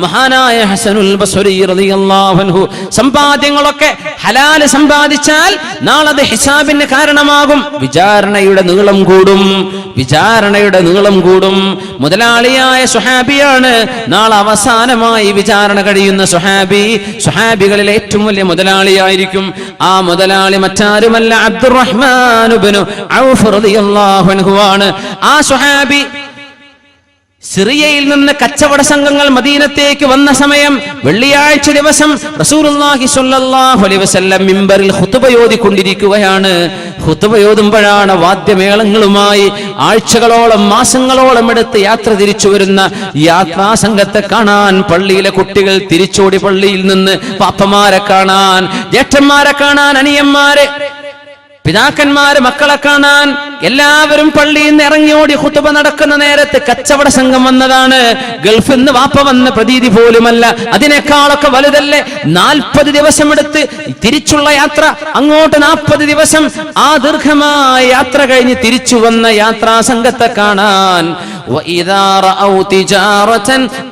മഹാനായ ഹസനുൽ ബസ്രി റളിയല്ലാഹു അൻഹു, സമ്പാദ്യങ്ങളൊക്കെ ഹലാല് സമ്പാദിച്ചാൽ നാളെ അത് ഹിസാബിന് കാരണമാകും. വിചാരണയുടെ നീളം കൂടും, വിചാരണയുടെ നീളം കൂടും. മുതലാളിയായ സ്വഹാബിയാണ് നാളെ അവസാനമായി വിചാരണ കഴിയുന്ന സ്വഹാബി. സ്വഹാബികളിൽ ഏറ്റവും വലിയ മുതലാളിയായിരിക്കും. ആ മുതലാളി മറ്റാരുമല്ല, അബ്ദുറഹ്മാൻ ഇബ്നു ഔഫ് റളിയല്ലാഹു അൻഹു ആണ്. ആ സ്വഹാബി സിറിയയിൽ നിന്ന് കച്ചവട സംഘങ്ങൾ മദീനത്തേക്ക് വന്ന സമയം വെള്ളിയാഴ്ച ദിവസം റസൂലുള്ളാഹി സ്വല്ലല്ലാഹു അലൈഹി വസല്ലം മിമ്പറിൽ ഖുതുബ ഓതിക്കൊണ്ടിരിക്കുകയാണ്. ഖുതുബ ഓതുമ്പോഴാണ് വാദ്യമേളങ്ങളുമായി ആഴ്ചകളോളം മാസങ്ങളോളം എടുത്ത് യാത്ര തിരിച്ചു വരുന്ന യാത്രാ സംഘത്തെ കാണാൻ പള്ളിയിലെ കുട്ടികൾ തിരിച്ചോടി പള്ളിയിൽ നിന്ന് പാപ്പമാരെ കാണാൻ, ജ്യേഷ്ഠന്മാരെ കാണാൻ, അനിയന്മാരെ, പിതാക്കന്മാര് മക്കളെ കാണാൻ എല്ലാവരും പള്ളിയിൽ നിന്ന് ഇറങ്ങിയോടി ഖുതുബ നടക്കുന്ന നേരത്ത് കച്ചവട സംഘം വന്നതാണ്. ഗൾഫിൽ നിന്ന് വാപ്പ വന്ന പ്രതീതി പോലുമല്ല, അതിനേക്കാളൊക്കെ വലുതല്ലേ. 40 ദിവസം എടുത്ത് തിരിച്ചുള്ള യാത്ര, അങ്ങോട്ട് 40 ദിവസം. ആ ദീർഘമായ യാത്ര കഴിഞ്ഞ് തിരിച്ചു വന്ന യാത്രാ സംഘത്തെ കാണാൻ وَإِذَا رَأَوْا تِجَارَةً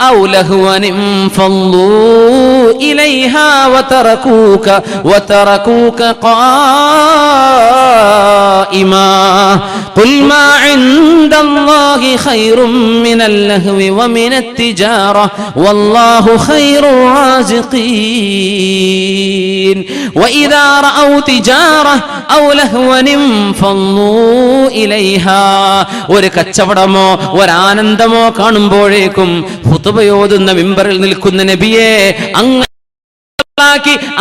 أَوْ لَهْوًا انفَضُّوا إِلَيْهَا وَتَرَكُوكَ قَائِمًا. ദായിമാ ഖുൽ മാ ഇൻദല്ലാഹി ഖൈറും മിനൽ ലഹ്വി വമിനത് തിജാറ വല്ലാഹു ഖൈറുർ റാസിഖീൻ വഇദാ റഅൗ തിജാറ ഔ ലഹ്വൻ ഫളൂ ഇലൈഹാ. ഒരു കച്ചവടമോ ഒരാനന്ദമോ കാണുമ്പോഴേക്കും ഖുതുബയോതുന്ന മിമ്പറിൽ നിൽക്കുന്ന നബിയെ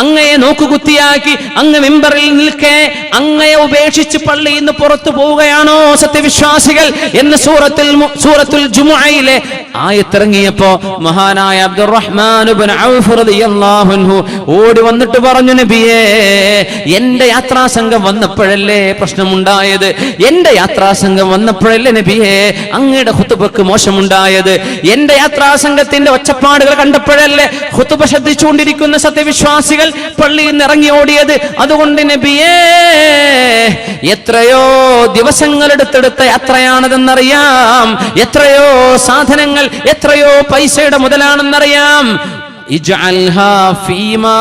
അങ്ങയെ നോക്കുകുത്തിയാക്കി അങ്ങ് മിമ്പറിൽ നിൽക്കെ അങ്ങയെ ഉപേക്ഷിച്ച് പള്ളിയിൽ നിന്ന് പുറത്തു പോവുകയാണോ സത്യവിശ്വാസികൾ എന്ന് സൂറത്തുൽ ജുമുഅയിലെ ആയത്തിറങ്ങിയപ്പോ മഹാനായ അബ്ദുറഹ്മാൻ ഇബ്നു ഔഫ് റളിയല്ലാഹു അൻഹു ഓടി വന്നിട്ട് പറഞ്ഞു, നബിയേ, എന്റെ യാത്രാസംഘം വന്നപ്പോഴല്ലേ പ്രശ്നമുണ്ടായത്, എന്റെ യാത്രാസംഘം വന്നപ്പോഴല്ലേ നബിയേ അങ്ങയുടെ ഖുതുബക്ക് മോശമുണ്ടായത്, എന്റെ യാത്രാസംഘത്തിന്റെ ഒച്ചപ്പാടുകൾ കണ്ടപ്പോഴല്ലേ ഖുതുബ ശ്രദ്ധിച്ചുകൊണ്ടിരിക്കുന്ന സത്യവിശ്വാസികൾ പള്ളിയിൽ നിന്ന് ഇറങ്ങി ഓടിയത്. അതുകൊണ്ട് നബിയേ, എത്രയോ ദിവസങ്ങൾ എടുത്തെടുത്ത യാത്രയാണതെന്നറിയാം, എത്രയോ സാധനങ്ങൾ, എത്രയോ പൈസയുടെ മുതലാണെന്നറിയാം. ഇജ്അൽഹാ ഫീമാ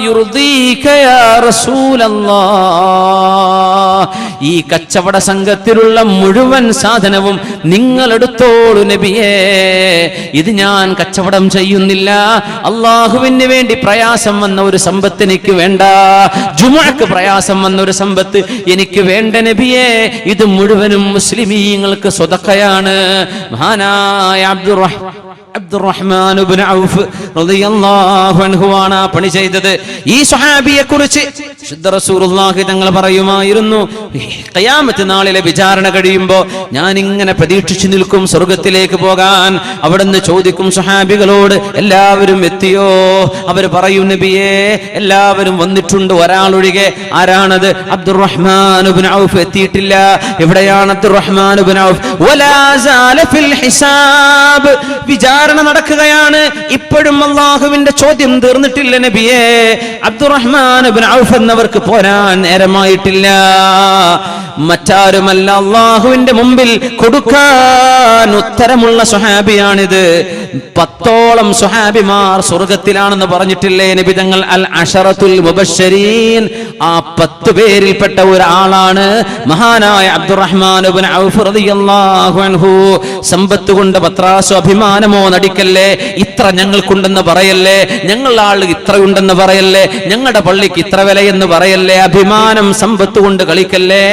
യുർദീക യാ റസൂലല്ലാഹ്. ഈ കച്ചവട സംഘത്തിലുള്ള മുഴുവൻ സാധനവും നിങ്ങൾ എടുത്തോളൂ നബിയേ, ഇത് ഞാൻ കച്ചവടം ചെയ്യുന്നില്ല, അള്ളാഹുവിന് വേണ്ടി പ്രയാസം വന്ന ഒരു സമ്പത്ത് എനിക്ക് വേണ്ട, ജുമുഅക്ക് പ്രയാസം വന്ന ഒരു സമ്പത്ത് എനിക്ക് വേണ്ട നബിയേ, ഇത് മുഴുവനും മുസ്ലിമീങ്ങൾക്ക് സ്വതക്കയാണ്. മഹാനായ അബ്ദുറഹ്മാൻ ഇബ്നു ഔഫ് റളിയല്ലാഹു അൻഹു ആണ് പണി ചെയ്തത്. ഈ സ്വഹാബിയെ കുറിച്ച് ശുദ്ധ റസൂലുള്ളാഹി തങ്ങൾ പറയുമായിരുന്നു, ഖിയാമത്ത് നാളിലെ വിചാരണ കഴിയുമ്പോൾ ഞാൻ ഇങ്ങനെ പ്രതീക്ഷിച്ചു നിൽക്കും സ്വർഗത്തിലേക്ക് പോകാൻ. അവിടുന്ന് ചോദിക്കും സ്വഹാബികളോട്, എല്ലാവരും എത്തിയോ? അവർ പറയും, നബിയേ, എല്ലാവരും വന്നിട്ടുണ്ട്, ഒരാളൊഴികെ. ആരാണത്? അബ്ദുറഹ്മാൻ ഇബ്നു ഔഫ് എത്തിയിട്ടില്ല. എവിടെയാണ് അബ്ദുറഹ്മാൻ ഇബ്നു ഔഫ്? വലാ സാല ഫിൽ ഹിസാബ്. വിചാരണ നടക്കുകയാണ്, ഇപ്പോഴും അല്ലാഹുവിന്റെ ചോദ്യം തീർന്നിട്ടില്ല നബിയേ. അബ്ദുറഹ്മാൻ ഇബ്നു ഔഫ് എന്നവർക്ക് പോരാൻ നേരമായിട്ടില്ല. മറ്റാരുമല്ല, അല്ലാഹുവിന്റെ മുമ്പിൽ കൊടുക്കാൻ ഉത്തരമുള്ള സ്വഹാബിയാണിത്. 10ഓളം സ്വഹാബിമാർ സ്വർഗത്തിലാണെന്ന് പറഞ്ഞിട്ടില്ലേ നബി തങ്ങൾ? അൽ അശറത്തുൽ മുബശ്ശരീൻ, ആ 10 പേരിൽപ്പെട്ട ഒരാളാണ് മഹാനായ അബ്ദുറഹ്മാൻ ഇബ്നു ഔഫ് റളിയല്ലാഹു അൻഹു. സമ്പത്ത് കൊണ്ട് പത്രാസോ അഭിമാനമോ നടിക്കല്ലേ, ഇത്ര ഞങ്ങൾക്കുണ്ടെന്ന് പറയല്ലേ, ഞങ്ങളുടെ ആൾ ഇത്രയുണ്ടെന്ന് പറയല്ലേ, ഞങ്ങളുടെ പള്ളിക്ക് ഇത്ര വിലയെന്ന് പറയല്ലേ, അഭിമാനം സമ്പത്ത് കൊണ്ട് കളിക്കല്ലേ.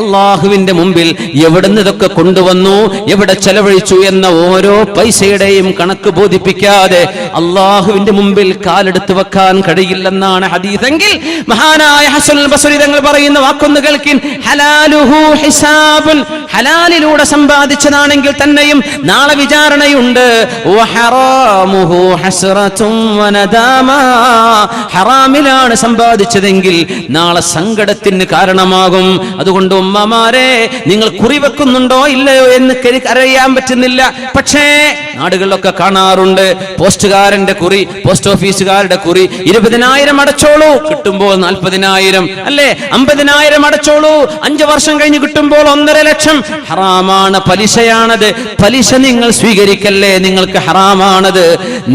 അള്ളാഹുവിന്റെ മുമ്പിൽ എവിടുന്ന് ഇതൊക്കെ കൊണ്ടുവന്നു, എവിടെ ചെലവഴിച്ചു എന്ന ഓരോ പൈസയുടെയും കണക്ക് ബോധിപ്പിക്കാതെ അള്ളാഹുവിന്റെ മുമ്പിൽ കാലെടുത്ത് വെക്കാൻ കഴിയില്ലെന്നാണ് ഹദീസെങ്കിൽ മഹാനായ ഹസനുൽ ബസ്രി തങ്ങൾ പറയുന്ന വാക്കൊന്ന് കേൾക്കിൻ, ഹലാലുഹു ഹിസാബുൻ, ഹലാലിലൂടെ സമ്പാദിച്ചതാണെങ്കിൽ തന്നെയും നാളെ വിചാരണയുണ്ട്. വഹറാമുഹു ഹസ്റതും വനദാമ, ഹറാമിലാണ് സമ്പാദിച്ചതെങ്കിൽ നാളെ സങ്കടത്തിന് കാരണമാകും. അതുകൊണ്ട് ഉമ്മമാരെ, നിങ്ങൾ കുറിവെക്കുന്നുണ്ടോ ഇല്ലയോ എന്ന് അറിയാൻ പറ്റുന്നില്ല. പക്ഷേ നാടുകളിലൊക്കെ കാണാറുണ്ട്, പോസ്റ്റുകാരന്റെ കുറി, പോസ്റ്റ് ഓഫീസുകാരുടെ കുറി, 20,000 അടച്ചോളൂ, കിട്ടുമ്പോൾ 40,000, അല്ലേ, 50,000 അടച്ചോളൂ, 5 വർഷം കഴിഞ്ഞ് കിട്ടുമ്പോൾ 1.5 ലക്ഷം. ഹറാമാണ്, പലിശയാണത്. പലിശ നിങ്ങൾ സ്വീകരിക്കല്ലേ, നിങ്ങൾക്ക് ഹറാമാണത്.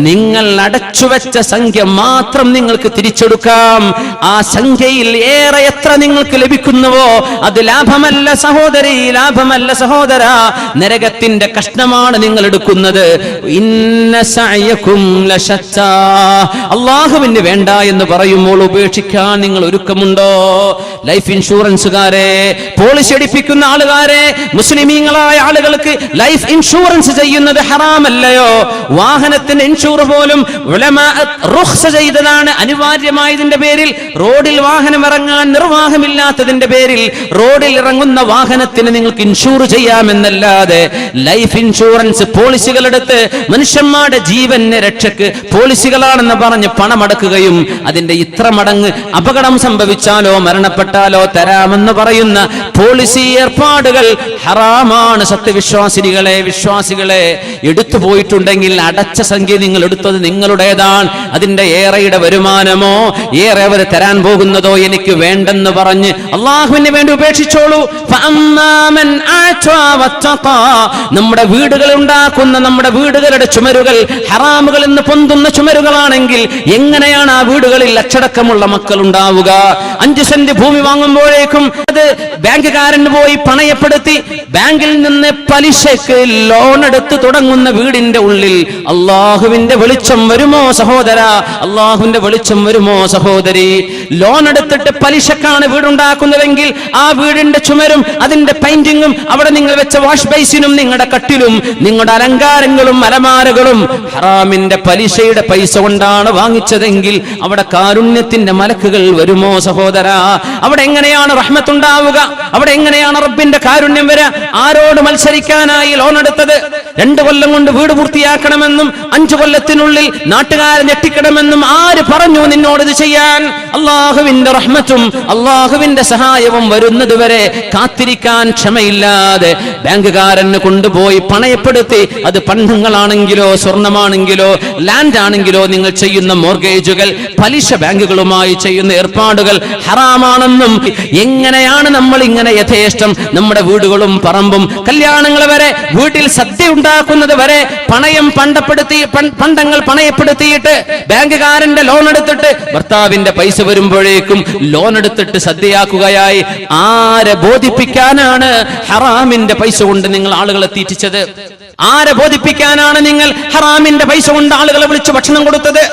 നിങ്ങൾ അടച്ചുവെച്ച സംഖ്യ മാത്രം നിങ്ങൾക്ക് തിരിച്ചെടുക്കാം. ആ സംഖ്യയിൽ ഏറെ എത്ര നിങ്ങൾക്ക് ലഭിക്കുന്നുവോ അത് ലാഭമല്ല സഹോദരി, ലാഭമല്ല സഹോദര, നരകത്തിന്റെ കഷ്ണമാണ് നിങ്ങൾ എടുക്കുന്നത്. ഇന്ന സഅയകും ലശത്താ, അല്ലാഹുവിന് വേണ്ട എന്ന് പറയുമ്പോൾ ഉപേക്ഷിക്കാൻ നിങ്ങൾ ഒരുക്കമുണ്ടോ? ലൈഫ് ഇൻഷുറൻസുകാരെ, പോളിസി എടുപ്പിക്കുന്ന ആളുകാരെ, മുസ്ലിമീങ്ങളായ ആളുകൾക്ക് ലൈഫ് ഇൻഷുറൻസ് ചെയ്യുന്നത് ഹറാമല്ലയോ? വാഹനത്തിന് ഇൻഷൂർ പോലും ഉലമാ റുഖ്സ ചെയ്തതാണ്, അനിവാര്യമായതിന്റെ പേരിൽ. റോഡിൽ വാഹനം ഇറങ്ങാൻ നിർവാഹമില്ലാത്തതിന്റെ പേരിൽ റോഡിൽ ഇറങ്ങുന്ന വാഹനത്തിന് നിങ്ങൾക്ക് ഇൻഷൂർ ചെയ്യാമെന്നല്ലാതെ ലൈഫ് ഇൻഷുറൻസ് പോളിസികൾ എടുത്ത് മനുഷ്യന്മാരുടെ ജീവന് രക്ഷക്ക് പോളിസികളാണെന്ന് പറഞ്ഞ് പണമടക്കുകയും അതിന്റെ ഇത്ര മടങ്ങ് അപകടം സംഭവിച്ചാലോ മരണപ്പെട്ടാലോ തരാമെന്ന് പറയുന്ന പോളിസി ഏർപ്പാടുകൾ ഹറാമാണ്. സത്യവിശ്വാസികളെ, വിശ്വാസികളെ, എടുത്തു പോയിട്ടുണ്ടെങ്കിൽ അടച്ച സംഖ്യ നിങ്ങൾ എടുത്തത് നിങ്ങളുടേതാണ്. അതിന്റെ ഏറെയുടെ വരുമാനമോ ഏറെ അവർ തരാൻ പോകുന്നതോ എനിക്ക് വേണ്ടെന്ന് പറഞ്ഞ് അള്ളാഹുവിന് വേണ്ടി ഉപേക്ഷിച്ചു അപേക്ഷിച്ചോളൂ. നമ്മുടെ വീടുകൾ ഉണ്ടാക്കുന്ന നമ്മുടെ വീടുകളുടെ ചുമരുകൾ ഹറാമുകൾ എന്ന് പൊന്തുന്ന ചുമരുകളാണെങ്കിൽ എങ്ങനെയാണ് ആ വീടുകളിൽ അച്ചടക്കമുള്ള മക്കൾ ഉണ്ടാവുക? 5 സെന്റ് ഭൂമി വാങ്ങുമ്പോഴേക്കും അത് ബാങ്കുകാരന് പോയി പണയപ്പെടുത്തി ബാങ്കിൽ നിന്ന് പലിശക്ക് ലോൺ എടുത്ത് തുടങ്ങുന്ന വീടിന്റെ ഉള്ളിൽ അള്ളാഹുവിന്റെ വെളിച്ചം വരുമോ സഹോദര? അള്ളാഹുവിന്റെ വെളിച്ചം വരുമോ സഹോദരി? ലോൺ എടുത്തിട്ട് പലിശക്കാണ് വീടുണ്ടാക്കുന്നതെങ്കിൽ ആ വീടിന്റെ ചുമരും അതിന്റെ പെയിന്റിങ്ങും അവിടെ നിങ്ങൾ വെച്ച വാഷ് ബേസിനും നിങ്ങളുടെ കട്ടിലും നിങ്ങളുടെ അലങ്കാരങ്ങളും അലമാരകളും ഹറാമിന്റെ പലിശയുടെ പൈസ കൊണ്ടാണ് വാങ്ങിച്ചതെങ്കിൽ അവിടെ കാരുണ്യത്തിന്റെ മലക്കുകൾ വരുമോ സഹോദര? അവിടെ എങ്ങനെയാണ് റഹ്മത്തുണ്ടാവുക? അവിടെ എങ്ങനെയാണ് റബ്ബിന്റെ കാരുണ്യം വരിക? ആരോട് മത്സരിക്കാനായി ലോൺ എടുത്തത്? 2 കൊല്ലം കൊണ്ട് വീട് പൂർത്തിയാക്കണമെന്നും 5 കൊല്ലത്തിനുള്ളിൽ നാട്ടുകാരെ ഞെട്ടിക്കണമെന്നും ആര് പറഞ്ഞു നിന്നോട് ഇത് ചെയ്യാൻ? അള്ളാഹുവിന്റെ റഹ്മത്തും അള്ളാഹുവിന്റെ സഹായവും വരുന്നത് വരെ കാത്തിരിക്കാൻ ക്ഷമയില്ലാതെ ബാങ്കുകാരന് കൊണ്ടുപോയി പണയപ്പെടുത്തി, അത് പണ്ടങ്ങളാണെങ്കിലോ സ്വർണമാണെങ്കിലോ ലാൻഡ് ആണെങ്കിലോ നിങ്ങൾ ചെയ്യുന്ന മോർഗേജുകൾ, പലിശ ബാങ്കുകളുമായി ചെയ്യുന്ന ഏർപ്പാടുകൾ ഹറാമാണെന്നും എങ്ങനെയാണ് നമ്മൾ ഇങ്ങനെ യഥേഷ്ടം നമ്മുടെ വീടുകളും പറമ്പും കല്യാണങ്ങൾ വരെ വീട്ടിൽ സദ്യ ഉണ്ടാക്കുന്നത് വരെ പണ്ടങ്ങൾ പണയപ്പെടുത്തിയിട്ട് ബാങ്കുകാരന്റെ ലോൺ എടുത്തിട്ട് ഭർത്താവിന്റെ പൈസ വരുമ്പോഴേക്കും ലോൺ എടുത്തിട്ട് സദ്യയാക്കുകയായി. ആരെ ബോധിപ്പിക്കാനാണ് ഹറാമിന്റെ പൈസ കൊണ്ട് നിങ്ങൾ ആളുകളെ തീറ്റിച്ചത്? ആരെ ബോധിപ്പിക്കാനാണ് നിങ്ങൾ ഹറാമിന്റെ പൈസ കൊണ്ട് ആളുകളെ വിളിച്ച് ഭക്ഷണം കൊടുത്തത്?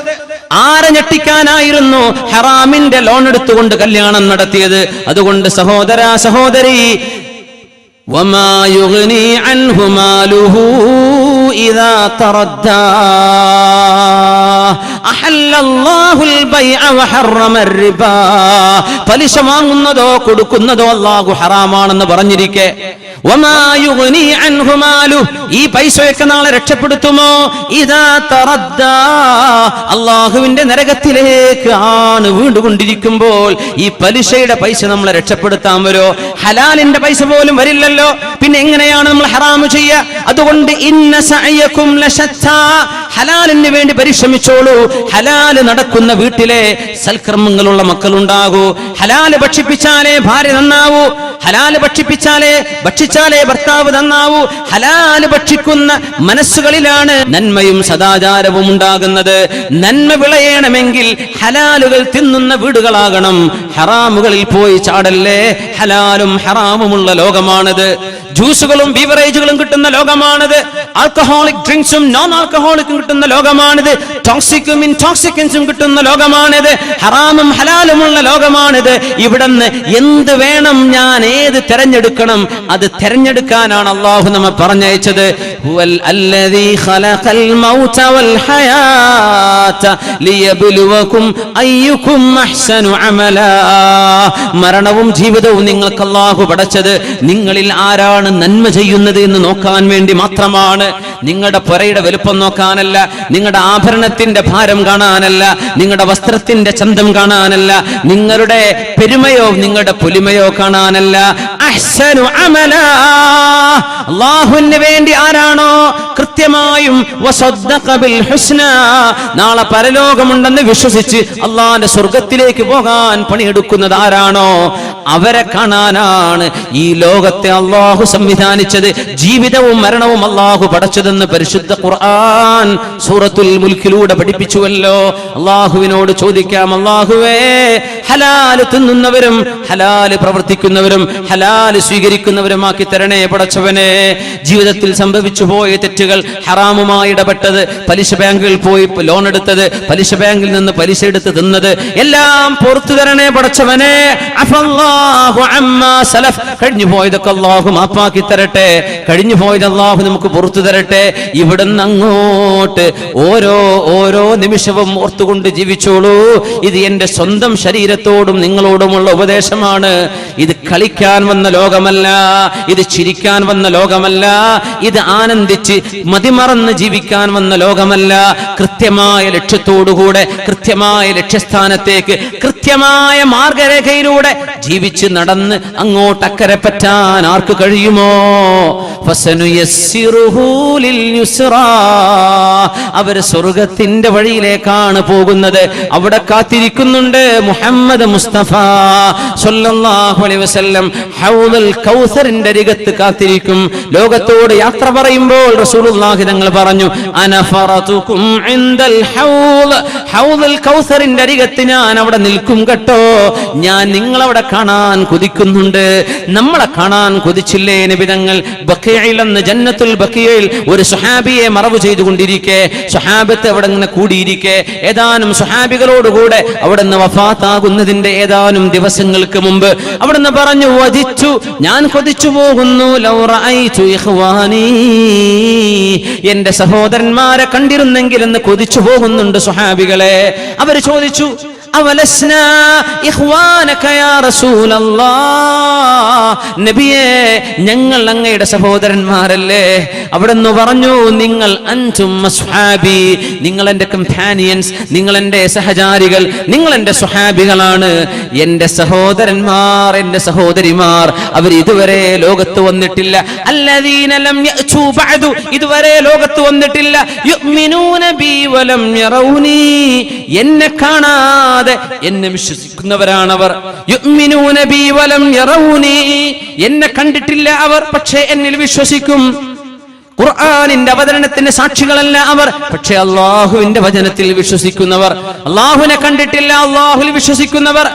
ആരെ ഞെട്ടിക്കാനായിരുന്നു ഹറാമിന്റെ ലോൺ എടുത്തുകൊണ്ട് കല്യാണം നടത്തിയത്? അതുകൊണ്ട് സഹോദര സഹോദരി, വമാ യുഗ്നി അൻഹു മാലുഹു ഇദാ തറദ്ദാ അഹല്ലല്ലാഹുൽ ബൈഅ വഹറമർ റിബാ. പലിശ വാങ്ങുന്നതോ കൊടുക്കുന്നതോ അല്ലാഹു ഹറാമാണെന്ന് പറഞ്ഞിരിക്കെ വമാ യുഗ്നി അൻഹു മാലു, ഈ പൈസയൊക്കെ നാളെ രക്ഷപ്പെടുത്തുമോ? ഇദാ തറദ്ദാ, അല്ലാഹുവിന്റെ നരകത്തിലേക്ക് ആണ് വീണ്ടുകൊണ്ടിരിക്കുമ്പോൾ ഈ പലിശയുടെ പൈസ നമ്മളെ രക്ഷപ്പെടുത്താൻ വരുമോ? ഹലാലിന്റെ പൈസ പോലും വരില്ലല്ലോ, പിന്നെ എങ്ങനെയാണ് നമ്മൾ ഹറാമ് ചെയ്യുക? അതുകൊണ്ട് ഇന്ന സഅയകും ലശത്താ, ഹലാലിന് വേണ്ടി പരിശ്രമിച്ചോളൂ. ഹലാല് നടക്കുന്ന വീട്ടിലെ സൽക്കർമ്മങ്ങളുള്ള മക്കളുണ്ടാകൂ. ഹലാല് ഭക്ഷിപ്പിച്ചാലേ ഭാര്യ നന്നാവൂ. ഹലാല് ഭക്ഷിച്ചാലേ ഭർത്താവ് നന്നാവൂ. ഹലാല് ഭക്ഷിക്കുന്ന മനസ്സുകളിലാണ് നന്മയും സദാചാരവും ഉണ്ടാകുന്നത്. നന്മ വിളയണമെങ്കിൽ ഹലാലുകൾ തിന്നുന്ന വീടുകളാകണം. ഹറാമുകളിൽ പോയി ചാടല്ലേ. ഹലാലും ഹറാമുമുള്ള ലോകമാണിത്. ജ്യൂസുകളും ബീവറേജുകളും കിട്ടുന്ന ലോകമാണിത്. ആൽക്കഹോളിക് ഡ്രിങ്ക്സും നോൺ ആൽക്കഹോളിക്കും കിട്ടുന്ന ലോകമാണിത്. ടോക്സിക്കും ഇൻടോക്സിക്കൻസും കിട്ടുന്ന ലോകമാണിത്. ഹറാമും ഹലാലുമുള്ള ലോകമാണിത്. ഇവിടുന്ന് എന്ത് വേണം, ഞാൻ ഏത് തെരഞ്ഞെടുക്കണം, അത് തെരഞ്ഞെടുക്കാനാണ് അല്ലാഹു നമ്മെ പറഞ്ഞയച്ചത്. ഹുവൽ അല്ലദീ ഖലഖൽ മൗത വൽ ഹയാത ലിയബ്ലുവകും അയ്യുകും അഹ്സനു അമലാ. മരണവും ജീവിതവും നിങ്ങൾക്ക് അല്ലാഹു പടച്ചത് നിങ്ങളിൽ ആരാണ് നന്മ ചെയ്യുന്നത് എന്ന് നോക്കാൻ വേണ്ടി മാത്രമാണ്. നിങ്ങളുടെ പുരയുടെ വലുപ്പം നോക്കാനല്ല, നിങ്ങളുടെ ആഭരണത്തിന്റെ ഭാരം കാണാനല്ല, നിങ്ങളുടെ വസ്ത്രത്തിന്റെ ചന്തം കാണാനല്ല, നിങ്ങളുടെ പെരുമയോ നിങ്ങളുടെ പുലിമയോ കാണാനല്ല. അഹ്സനു അമലാ, അല്ലാഹുവിന് വേണ്ടി ആരാണോ കൃത്യമായും വസദ്ദഖ ബിൽ ഹുസ്നാ, നാളെ പരലോകമുണ്ടെന്ന് വിശ്വസിച്ച് അല്ലാഹുവിന്റെ സ്വർഗ്ഗത്തിലേക്ക് പോകാൻ പണിയെടുക്കുന്നത് ആരാണോ അവരെ കാണാനാണ് ഈ ലോകത്തെ അല്ലാഹു സംവിധാനിച്ചത്. ജീവിതവും മരണവും അല്ലാഹു പടച്ചതെന്ന് പരിശുദ്ധ ഖുർആൻ സൂറത്തുൽ മുൽക്കിലൂടെ പഠിപ്പിച്ചുവല്ലോ. അല്ലാഹുവിനോട് ചോദിക്കാം, അല്ലാഹുവേ, ഹലാല് തിന്നുന്നവരും ഹലാല് പ്രവർത്തിക്കുന്നവരും ഹലാല് സ്വീകരിക്കുന്നവരുമാക്കി തരണേ പടച്ചവനെ. ജീവിതത്തിൽ സംഭവിച്ചു പോയ തെറ്റുകൾ, ഹറാമുമായി ഇടപെട്ടത്, പലിശ ബാങ്കിൽ പോയി ലോൺ എടുത്തത്, പലിശ ബാങ്കിൽ നിന്ന് പലിശ എടുത്ത് തിന്നത്, എല്ലാം പുറത്തു തരണേ പടച്ചവനെ. അഫല്ലാഹു അമ്മാ സലഫ്, കഴിഞ്ഞു പോയതൊക്കെ അല്ലാഹു മാപ്പാക്കി തരട്ടെ. കഴിഞ്ഞു പോയത് അല്ലാഹു നമുക്ക് പുറത്തു തരട്ടെ. ഇവിടുന്ന് അങ്ങോട്ട് ഓരോ നിമിഷവും ഓർത്തുകൊണ്ട് ജീവിച്ചോളൂ. ഇത് എന്റെ സ്വന്തം ശരീരത്തോടും നിങ്ങളോടുമുള്ള ഉപദേശമാണ്. ഇത് കളിക്കാൻ വന്ന ലോകമല്ല, ഇത് ചിരിക്കാൻ വന്ന ലോകമല്ല, ഇത് ആനന്ദിച്ച് മതിമറന്ന് ജീവിക്കാൻ വന്ന ലോകമല്ല. കൃത്യമായ ലക്ഷ്യത്തോടുകൂടെ കൃത്യമായ ലക്ഷ്യസ്ഥാനത്തേക്ക് കൃത്യമായ മാർഗരേഖയിലൂടെ ജീവിച്ച് നടന്ന് അങ്ങോട്ട് അക്കരെ പറ്റാൻ ആർക്ക് കഴിയുമോ? ഫസനുയസ്സിറുഹു ലിൽയുസ്റാ. അവർ സ്വർഗ്ഗത്തിന്റെ വഴിയിലേക്കാണ് പോകുന്നത്. അവിടെ കാത്തിരിക്കുന്നുണ്ട് മുഹമ്മദ് മുസ്തഫ സ്വല്ലല്ലാഹു അലൈഹി വസല്ലം. ഹൗദുൽ കൗസറിന്റെ അരികത്ത് കാത്തിരിക്കും. ലോകത്തോട് യാത്ര പറയുമ്പോൾ റസൂലുള്ളാഹി തങ്ങൾ പറഞ്ഞു, അന ഫറതുകും ഇൻദൽ ഹൗദ്. ഹൗദുൽ കൗസറിന്റെ അരികത്ത് ഞാൻ അവിടെ നിൽക്കും കേട്ടോ. ഞാൻ നിങ്ങളവിടെ കാണാൻ കൊതിക്കുന്നുണ്ട്. നമ്മളെ കാണാൻ കൊതിച്ചില്ലേ നബി തങ്ങൾ? ബഖീഇൽ എന്ന ജന്നത്തുൽ ബഖീഇൽ ഒരു സ്വഹാബിയെ മറവ് ചെയ്തുകൊണ്ടിരിക്കെ, സ്വഹാബത്ത് അവിടെ ഇങ്ങനെ കൂടിയിരിക്കെ, ഏതാനും സ്വഹാബികളോടുകൂടെ അവിടെ നിന്ന് വഫാത്താകുന്നതിന്റെ ഏതാനും ദിവസങ്ങൾക്ക് മുമ്പ് അവിടെ നിന്ന് പറഞ്ഞു, വദിച്ചു, ഞാൻ കൊതിച്ചു പോകുന്നു, ലൗ റഅയ്തു ഇഖ്വാനി, എന്റെ സഹോദരന്മാരെ കണ്ടിരുന്നെങ്കിൽ എന്ന് കൊതിച്ചു പോകുന്നുണ്ട് സ്വഹാബികളെ. അവർ ചോദിച്ചു, അവലസ്നാ ഇഖ്വാനക യാ റസൂലല്ലാഹ്, നബിയേ ഞങ്ങൾ അങ്ങയുടെ സഹോദരന്മാരല്ലേ? അവിടെന്ന് പറഞ്ഞു, നിങ്ങൾ അൻതും അസ്ഹാബി, നിങ്ങൾ എൻ്റെ കമ്പാനിയൻസ്, നിങ്ങൾ എൻ്റെ സഹചാരികൾ, നിങ്ങൾ എൻ്റെ സ്വഹാബികളാണ്. എൻ്റെ സഹോദരന്മാർ, എൻ്റെ സഹോദരിമാർ അവർ ഇതുവരെ ലോകത്ത് വന്നിട്ടില്ല. അല്ലദീന ലം യഅ്തു ബഅദു, ഇതുവരെ ലോകത്ത് വന്നിട്ടില്ല. യുഅ്മിനൂന ബി വലം യറൗനി, എന്നെ കാണാതെ എന്നെ വിശ്വസിക്കുന്നവരാണവർ. യുഅ്മിനൂന ബി വലം യറൗനി, എന്നെ കണ്ടിട്ടില്ല അവർ, പക്ഷേ എന്നിൽ വിശ്വസിക്കും. ഖുർആനിന്റെ അവതരണത്തിന്റെ സാക്ഷികളല്ല അവർ, പക്ഷേ അല്ലാഹുവിന്റെ വചനത്തിൽ വിശ്വസിക്കുന്നവർ. അല്ലാഹുവിനെ കണ്ടിട്ടില്ല, അല്ലാഹുവിൽ വിശ്വസിക്കുന്നവർ.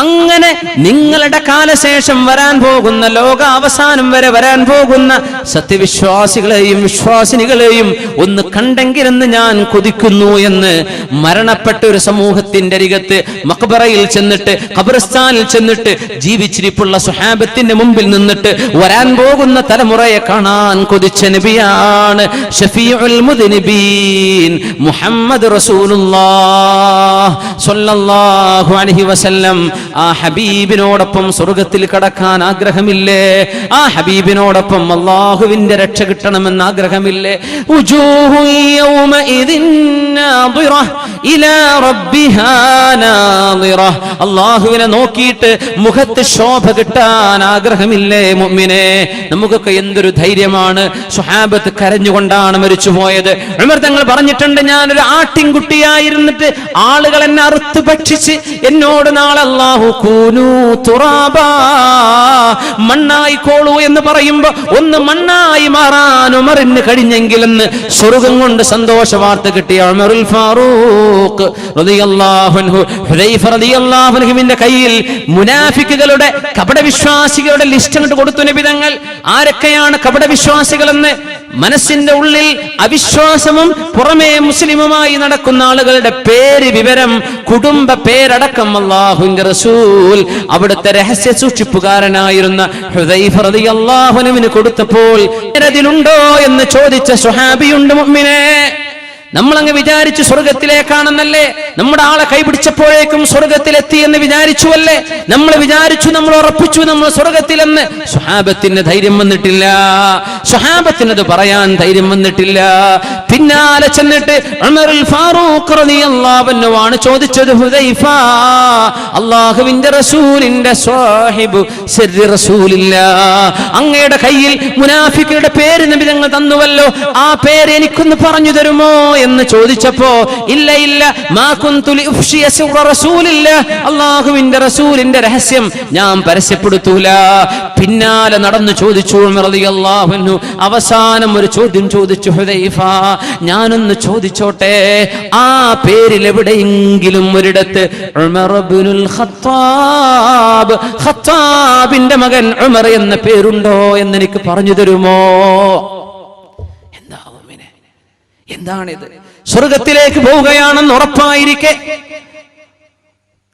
അങ്ങനെ നിങ്ങളുടെ കാലശേഷം വരാൻ പോകുന്ന, ലോക അവസാനം വരെ വരാൻ പോകുന്ന സത്യവിശ്വാസികളെയും വിശ്വാസിനികളെയും ഒന്ന് കണ്ടെങ്കിലെന്ന് ഞാൻ കൊതിക്കുന്നു എന്ന് മരണപ്പെട്ട ഒരു സമൂഹത്തിന്റെ അരികത്ത് മഖ്ബറയിൽ ചെന്നിട്ട്, ഖബർസ്ഥാനിൽ ചെന്നിട്ട് ജീവിച്ചിരിപ്പുള്ള സ്വഹാബത്തിന്റെ മുമ്പിൽ നിന്നിട്ട് വരാൻ പോകുന്ന തലമുറയെ കാണാൻ കൊതിച്ച നബിയാണ് ഷഫീഉൽ മുദ്നിബീൻ മുഹമ്മദ് റസൂലുള്ളാഹ് സ്വല്ലല്ലാഹു അലൈഹി വസല്ലം. ആ ഹബീബിനോടൊപ്പം സ്വർഗത്തിൽ കടക്കാൻ ആഗ്രഹമില്ലേ? ആ ഹബീബിനോടൊപ്പം അല്ലാഹുവിന്റെ രക്ഷ കിട്ടണമെന്ന് ആഗ്രഹമില്ലേ? ഉജൂഹു യൗമഇദിൻ നാദിറ ഇലാ റബ്ബിഹാ നാദിറ. അല്ലാഹുവിനെ നോക്കിയിട്ട് മുഖത്ത് ശോഭ കിട്ടാൻ ആഗ്രഹമില്ലേ മുഅ്മിനേ? നമുക്കൊക്കെ എന്തൊരു ധൈര്യമാണ്. സ്വഹാബത്ത് കരഞ്ഞുകൊണ്ടാണ് മരിച്ചുപോയത്. ഉമർ തങ്ങൾ പറഞ്ഞിട്ടുണ്ട്, ഞാനൊരു ആട്ടിൻകുട്ടിയായിരുന്നിട്ട് ആളുകൾ എന്നെ അറുത്ത് ഭക്ഷിച്ച് എന്നോട് നാളെ അല്ലാഹു കൂനൂ തുറാബാ, മണ്ണായിക്കോളൂ എന്ന് പറയുമ്പോ ഒന്ന് മണ്ണായി മാറാൻ ഉമറിന് കഴിഞ്ഞെങ്കിലെന്ന് സ്വർഗം കൊണ്ട് സന്തോഷ വാർത്ത കിട്ടിയ ഉമറുൽ ഫാറൂഖ് റളിയല്ലാഹു അൻഹു, ഹുദൈഫ റളിയല്ലാഹു അൻഹുവിന്റെ കയ്യിൽ മുനാഫിക്കുകളുടെ കപടവിശ്വാസികളുടെ ലിസ്റ്റ് അങ്ങോട്ട് കൊടുത്തു നബി തങ്ങൾ. ആരൊക്കെയാണ് കപടവിശ്വാസികളെന്ന്? മനസ്സിന്റെ ഉള്ളിൽ അവിശ്വാസവും പുറമേ മുസ്ലിമുമായി നടക്കുന്ന ആളുകളുടെ പേര്, വിവരം, കുടുംബ പേരടക്കം അല്ലാഹുവിന്റെ റസൂൽ അവിടുത്തെ രഹസ്യ സൂക്ഷിപ്പുകാരനായിരുന്ന ഹുദൈഫ റളിയല്ലാഹു അൻഹുവിന് കൊടുത്തപ്പോൾ അതിലുണ്ടോ എന്ന് ചോദിച്ച സ്വഹാബിയുണ്ട് മുഅ്മിനേ. നമ്മളങ്ങ് വിചാരിച്ചു സ്വർഗത്തിലേക്കാണെന്നല്ലേ? നമ്മുടെ ആളെ കൈപിടിച്ചപ്പോഴേക്കും സ്വർഗത്തിലെത്തി എന്ന് വിചാരിച്ചുവല്ലേ? നമ്മൾ വിചാരിച്ചു, നമ്മൾ ഉറപ്പിച്ചു നമ്മൾ സ്വർഗത്തിലെന്ന്. സ്വഹാബത്തിന് ധൈര്യം വന്നിട്ടില്ല, സ്വഹാബത്തിനത് പറയാൻ ധൈര്യം വന്നിട്ടില്ല. പിന്നാലെ ചെന്നിട്ട് ഉമറുൽ ഫാറൂഖ് റളിയല്ലാഹു അൻഹു ആണ് ചോദിച്ചത്, ഹുദൈഫ, അല്ലാഹുവിന്റെ റസൂലിന്റെ സ്വഹിബ് സിർരി റസൂലില്ലാഹ്, അങ്ങയുടെ കയ്യിൽ മുനാഫിക്കുകളുടെ പേര് നബി തങ്ങൾ തന്നുവല്ലോ, ആ പേര് എനിക്കൊന്ന് പറഞ്ഞു തരുമോ എന്ന് ചോദിച്ചപ്പോ, ഇല്ല ഇല്ല, മാ കുന്തു ലിഉഫ്ശിയ സിർറ റസൂലില്ലാഹ്, അല്ലാഹുവിന്റെ റസൂലിന്റെ രഹസ്യം ഞാൻ പരസ്യപ്പെടുത്തൂല. പിന്നാലെ നടന്നു ചോദിച്ചു ഉമർ റളിയല്ലാഹു അൻഹു. അവസാനം ഒരു ചോദ്യം ചോദിച്ചു, ഹുദൈഫ, ഞാനൊന്ന് ചോദിച്ചോട്ടെ, ആ പേരിൽ എവിടെയെങ്കിലും ഒരിടത്ത് ഉമർ ഇബ്നുൽ ഖത്താബ്, ഖത്താബിന്റെ മകൻ ഉമർ എന്ന പേരുണ്ടോ എന്ന് എനിക്ക് പറഞ്ഞു തരുമോ? എന്താണിത്? സ്വർഗത്തിലേക്ക് പോവുകയാണെന്ന് ഉറപ്പായിരിക്കെ,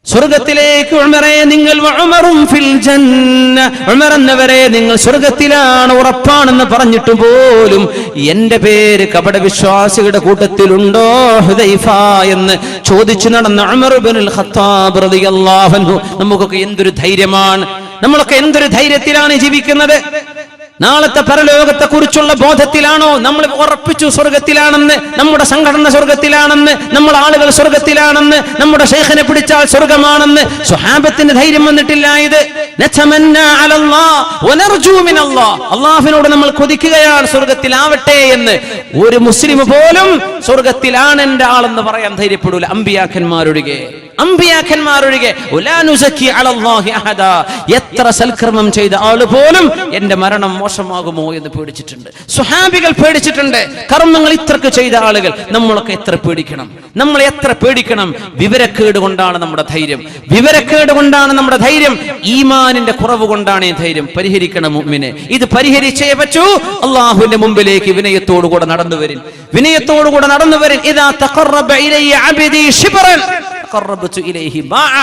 സ്വർഗത്തിലേക്ക് ഉമറേ നിങ്ങൾ, ഉമറും ഫിൽ ജന്ന, ഉമർ എന്നവരെ നിങ്ങൾ സ്വർഗത്തിലാണ് ഉറപ്പാണെന്ന് പറഞ്ഞിട്ട് പോലും എന്റെ പേര് കപടവിശ്വാസികളുടെ കൂട്ടത്തിലുണ്ടോ ഹുദൈഫ എന്ന് ചോദിച്ചു നടന്ന ഉമർ ഇബ്നുൽ ഖത്താബ് റളിയല്ലാഹു അൻഹു. നമുക്കൊക്കെ എന്തൊരു ധൈര്യമാണ്, നമ്മളൊക്കെ എന്തൊരു ധൈര്യത്തിലാണ് ജീവിക്കുന്നത്. നാളത്തെ പരലോകത്തെ കുറിച്ചുള്ള ബോധത്തിലാണോ നമ്മൾ ഉറപ്പിച്ചു സ്വർഗത്തിലാണെന്ന്, നമ്മുടെ സംഘടന സ്വർഗത്തിലാണെന്ന്, നമ്മുടെ ആളുകൾ സ്വർഗത്തിലാണെന്ന്, നമ്മുടെ ശൈഖിനെ പിടിച്ചാൽ സ്വർഗമാണെന്ന്? സ്വഹാബത്തിന് ധൈര്യം വന്നിട്ടില്ല. ഇത് അള്ളാഹുവിനോട് നമ്മൾ കൊതിക്കുകയാണ് സ്വർഗത്തിലാവട്ടെ എന്ന്. ഒരു മുസ്ലിം പോലും സ്വർഗത്തിലാണ് എന്റെ ആളെന്ന് പറയാൻ ധൈര്യപ്പെടൂല, അമ്പിയാക്കന്മാരൊഴികെ. എത്ര സൽക്കർമ്മം ചെയ്ത ആള് പോലും എന്റെ മരണം മോശമാകുമോ എന്ന് പേടിച്ചിട്ടുണ്ട്. സ്വഹാബികൾ പേടിച്ചിട്ടുണ്ട്. കർമ്മങ്ങൾ ഇത്രക്ക് ചെയ്ത ആളുകൾ. നമ്മളൊക്കെ എത്ര പേടിക്കണം, നമ്മൾ എത്ര പേടിക്കണം. വിവരക്കേട് കൊണ്ടാണ് നമ്മുടെ ധൈര്യം, വിവരക്കേട് കൊണ്ടാണ് നമ്മുടെ ധൈര്യം. ഈമാനിന്റെ കുറവ് കൊണ്ടാണ് ഈ ധൈര്യം. പരിഹരിക്കണം മുഅ്മിനെ, ഇത് പരിഹരിച്ചേ പറ്റൂ. അള്ളാഹുവിന്റെ മുമ്പിലേക്ക് വിനയത്തോടുകൂടെ നടന്നു വരിൻ, വിനയത്തോടുകൂടെ നടന്നു വരിൻ. ഇദാ തഖറബ ഇലയ്യ അബ്ദി ശിബ്റൻ തഖറബതു ഇലൈഹി ബാഅ.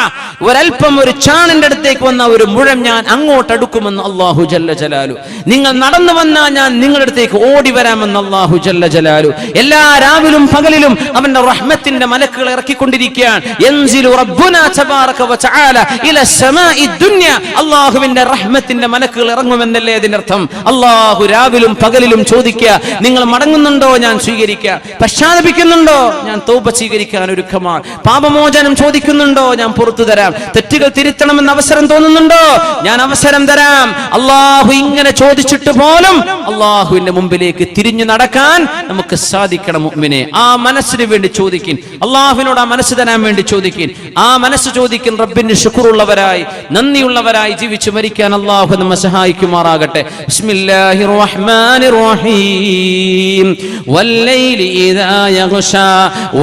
ഒരൽപ്പം ഒരു ചാണിന്റെ അടുത്തേക്ക് വന്ന ഒരു മുഴം ഞാൻ അങ്ങോട്ട് അടുക്കുമെന്ന് അല്ലാഹു ജല്ല ജലാലു. നിങ്ങൾ നടന്നു വന്നാൽ ഞാൻ നിങ്ങളുടെ അടുത്തേക്ക് ഓടി വരാമെന്ന് അല്ലാഹു ജല്ല ജലാലു. എല്ലാ രാവിലും പകലിലും അവന്റെ റഹ്മത്തിന്റെ മലക്കുകൾ ഇറക്കിക്കൊണ്ടിരിക്കുകയാണ്. യൻസിലു റബ്ബുനാ തബാറക വ തആല ഇല സമാഇ ദുനിയ. അല്ലാഹുവിന്റെ റഹ്മത്തിന്റെ മലക്കുകൾ ഇറങ്ങുമെന്നല്ലേ അതിനർത്ഥം. അല്ലാഹു രാവിലും പകലിലും ചോദിക്കുക, നിങ്ങൾ മടങ്ങുന്നുണ്ടോ? ഞാൻ സ്വീകരിക്കാം. പശ്ചാത്തപിക്കുന്നുണ്ടോ? ഞാൻ തൗബ സ്വീകരിക്കാൻ ഒരുക്കമാണ്. പാപമോചനം ചോദിക്കുന്നുണ്ടോ? ഞാൻ പുറത്തു തരാം. തെറ്റുകൾ തിരുത്തണമെന്ന് അവസരം തോന്നുന്നുണ്ടോ? ഞാൻ അവസരം തരാം. അള്ളാഹു ഇങ്ങനെ ചോദിച്ചിട്ട് പോലും അള്ളാഹുവിന്റെ മുമ്പിലേക്ക് തിരിഞ്ഞു നടക്കാൻ നമുക്ക് സാധിക്കണം മുഅ്മിനെ. ആ മനസ്സിന് വേണ്ടി ചോദിക്കിൻ, അള്ളാഹുവിനോട് ആ മനസ്സ് തരാൻ വേണ്ടി ചോദിക്കിൻ. ആ മനസ്സ് ചോദിക്കിൻ. റബ്ബിന് ശുക്റുള്ളവരായി, നന്ദിയുള്ളവരായി ജീവിച്ചു മരിക്കാൻ അള്ളാഹു നമ്മെ സഹായിക്കുമാറാകട്ടെ. ബിസ്മില്ലാഹിർ റഹ്മാനിർ റഹീം. വല്ലൈലി ഇദാ യഗ്ശാ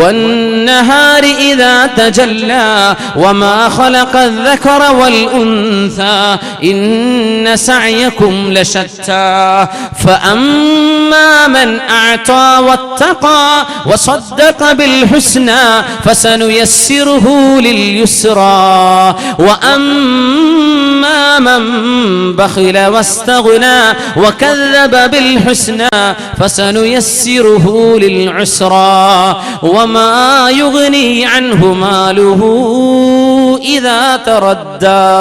വന്നഹാരി ഇദാ تجلى وما خلق الذكر والأنثى إن سعيكم لشتى فأما من أعطى واتقى وصدق بالحسنى فسنيسره لليسرى وأما من بخل واستغنى وكذب بالحسنى فسنيسره للعسرى وما يغني عنه ماله إذا تردى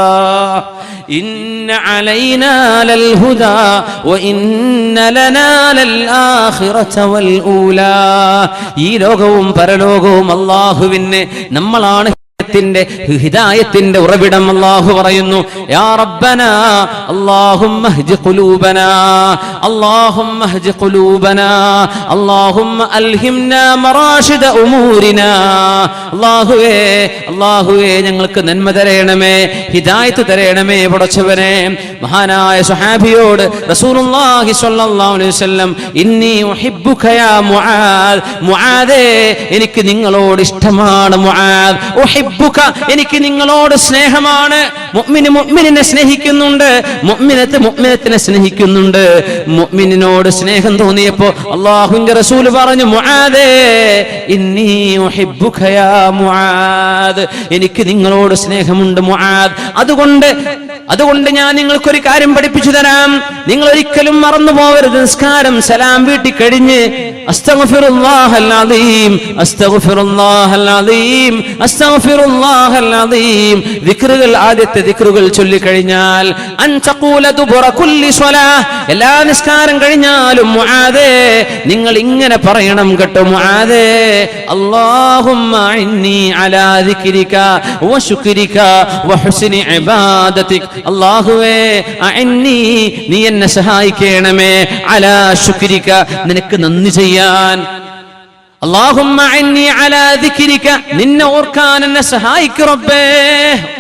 إن علينا للهدى وإن لنا للآخرة والأولى. ഈ ലോകവും പരലോകവും അല്ലാഹുവിന് നമ്മളാണ്. ഹിദായത്തിന്റെ ഉറവിടം അല്ലാഹു പറയുന്നു. യാ റബ്ബനാ അല്ലാഹുമ്മ ഹ്ദി ഖുലൂബനാ അല്ലാഹുമ്മ ഹ്ദി ഖുലൂബനാ അല്ലാഹുമ്മ അൽഹിംനാ മറാഷിദ ഉമൂരിനാ. അല്ലാഹുവേ ഞങ്ങൾക്ക് നന്മ തരയണമേ, ഹിദായത്ത് തരയണമേ പടച്ചവനെ. മഹാനായ സ്വഹാബിയോട് റസൂലുള്ളാഹി സ്വല്ലല്ലാഹു അലൈഹി വസല്ലം ഇന്നി ഉഹിബ്ബുക യാ മുആദ്. മുആദേ എനിക്ക് നിങ്ങളോട് ഇഷ്ടമാണ് മുആദ്. എനിക്ക് നിങ്ങളോട് സ്നേഹമാണ്. മുഅ്മിന് മുഅ്മിനിനെ സ്നേഹിക്കുന്നുണ്ട്, മുഅ്മിനത്തിനെ സ്നേഹിക്കുന്നുണ്ട്. മുഅ്മിനിനോട് സ്നേഹം തോന്നിയപ്പോൾ അല്ലാഹുവിന്റെ റസൂൽ പറഞ്ഞു, മുആദേ ഇന്നി ഉഹിബ്ബുക യാ മുആദ്, എനിക്ക് നിങ്ങളോട് സ്നേഹമുണ്ട് മുആദ്. അതുകൊണ്ട് ഞാൻ നിങ്ങൾക്കൊരു കാര്യം പഠിപ്പിച്ചു തരാം. നിങ്ങൾ ഒരിക്കലും മറന്നു പോകരുത്. നിസ്കാരം സലാം വീട്ടി കഴിഞ്ഞ് അസ്തഗ്ഫിറുല്ലാഹൽ അദീം അസ്തഗ്ഫിറുല്ലാഹൽ അദീം അസ്തഗ്ഫിറുല്ലാഹൽ അദീം ദിക്റുകൾ, ആദ്യത്തെ ദിക്റുകൾ ചൊല്ലിക്കഴിഞ്ഞാൽ അൻ തഖൂല ദുബറ കുല്ലി സ്വലാഹ്, എല്ലാ നിസ്കാരം കഴിഞ്ഞാലും മുആദേ നിങ്ങൾ ഇങ്ങനെ പറയണം കേട്ടോ. മുആദേ അല്ലാഹുമ്മ ഇന്നി അലാ ദിക്രിക വശുക്രിക വഹുസ്നി ഇബാദതിക. അല്ലാഹുവേ അഇന്നി, നീ എന്നെ സഹായിക്കണമേ, അലാ ശുക്രിക, നിനക്ക് നന്ദി ചെയ്യാൻ. അല്ലാഹുമ്മ അഇന്നി അലാ ദിക്രിക, നിന്നെ ഓർക്കാൻ എന്നെ സഹായിക്കു റബ്ബേ.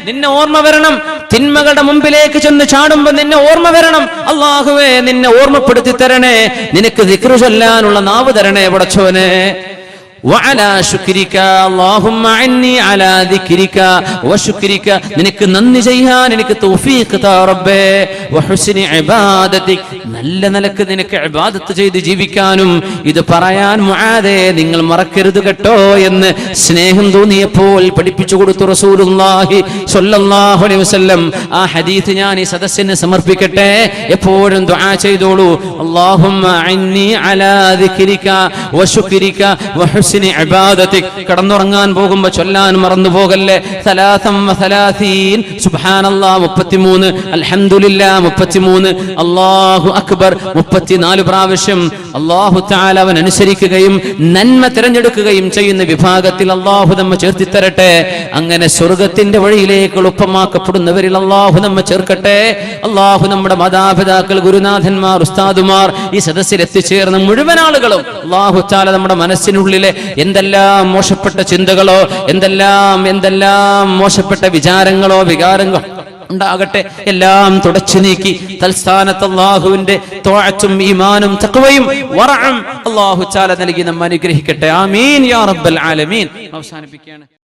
നിന്നെ ഓർമ്മ വരണം. തിന്മകളുടെ മുമ്പിലേക്ക് ചെന്ന് ചാടുമ്പോൾ നിന്നെ ഓർമ്മ വരണം. അല്ലാഹുവേ നിന്നെ ഓർമ്മപ്പെടുത്തി തരണേ, നിനക്ക് ദിക്ർ ചൊല്ലാനുള്ള നാവ് തരണേ പടച്ചോനെ. വഅലാ ശുക്രിക അല്ലാഹുമ്മ അന്നി അലാ ദിക്രിക വശുക്രിക, നിനക്ക് നന്ദി ചെയ്യാൻ എനിക്ക് തൗഫീഖ് താ റബ്ബേ. വഹുസ്നി ഇബാദതിക്, നല്ല നിലക്ക് നിനക്ക് ഇബാദത്ത് ചെയ്ത് ജീവിക്കാനും ഇത് പറയാൻ മുആദേ നിങ്ങൾ മറക്കരുത് കേട്ടോ എന്ന് സ്നേഹം തോന്നിയപ്പോൾ പഠിപ്പിച്ചു കൊടുത്തു റസൂലുള്ളാഹി സ്വല്ലല്ലാഹു അലൈഹി വസല്ലം. ആ ഹദീസ് ഞാൻ ഈ സദസ്സിന് സമർപ്പിക്കട്ടെ. എപ്പോഴും ദുആ ചെയ്തോളൂ. അല്ലാഹുമ്മ അന്നി അലാ ദിക്രിക വശുക്രിക വഹുസ്നി ഹുസ്നി ഇബാദതിക്. കടന്നുറങ്ങാൻ പോകുമ്പോൾ ചൊല്ലാൻ മറന്നു പോകല്ലേ. 33 സുബ്ഹാനല്ലാഹ് 33, അൽഹംദുലില്ലാഹ് 33, അല്ലാഹു അക്ബർ 34 പ്രാവശ്യം അല്ലാഹു തആല അവൻ അനുസരിക്കുകയും നന്മ തിരഞ്ഞെടുക്കുകയും ചെയ്യുന്ന വിഭാഗത്തിൽ അല്ലാഹു നമ്മെ ചേർത്തി തരട്ടെ. അങ്ങനെ സ്വർഗത്തിന്റെ വഴിയിലേക്ക് എളുപ്പമാക്കപ്പെടുന്നവരിൽ അല്ലാഹു നമ്മെ ചേർക്കട്ടെ. അല്ലാഹു നമ്മുടെ മാതാപിതാക്കൾ, ഗുരുനാഥന്മാർ, ഉസ്താദുമാർ, ഈ സദസ്സിൽ എത്തിച്ചേർന്ന മുഴുവൻ ആളുകളും അല്ലാഹു തആല നമ്മുടെ മനസ്സിനുള്ളിലെ എന്തെല്ലാം മോശപ്പെട്ട ചിന്തകളോ എന്തെല്ലാം മോശപ്പെട്ട വിചാരങ്ങളോ വികാരങ്ങളോ ഉണ്ടാകട്ടെ എല്ലാം തുടച്ചു നീക്കി തൽസ്ഥാനത്ത് അല്ലാഹുവിന്റെ ത്വഅത്തും ഈമാനും തഖ്വയും വറഅം അല്ലാഹു തആല നൽകി നമ്മെ അനുഗ്രഹിക്കട്ടെ. ആമീൻ യാ റബ്ബൽ ആലമീൻ. അവസാനിപ്പിക്കുകയാണ്.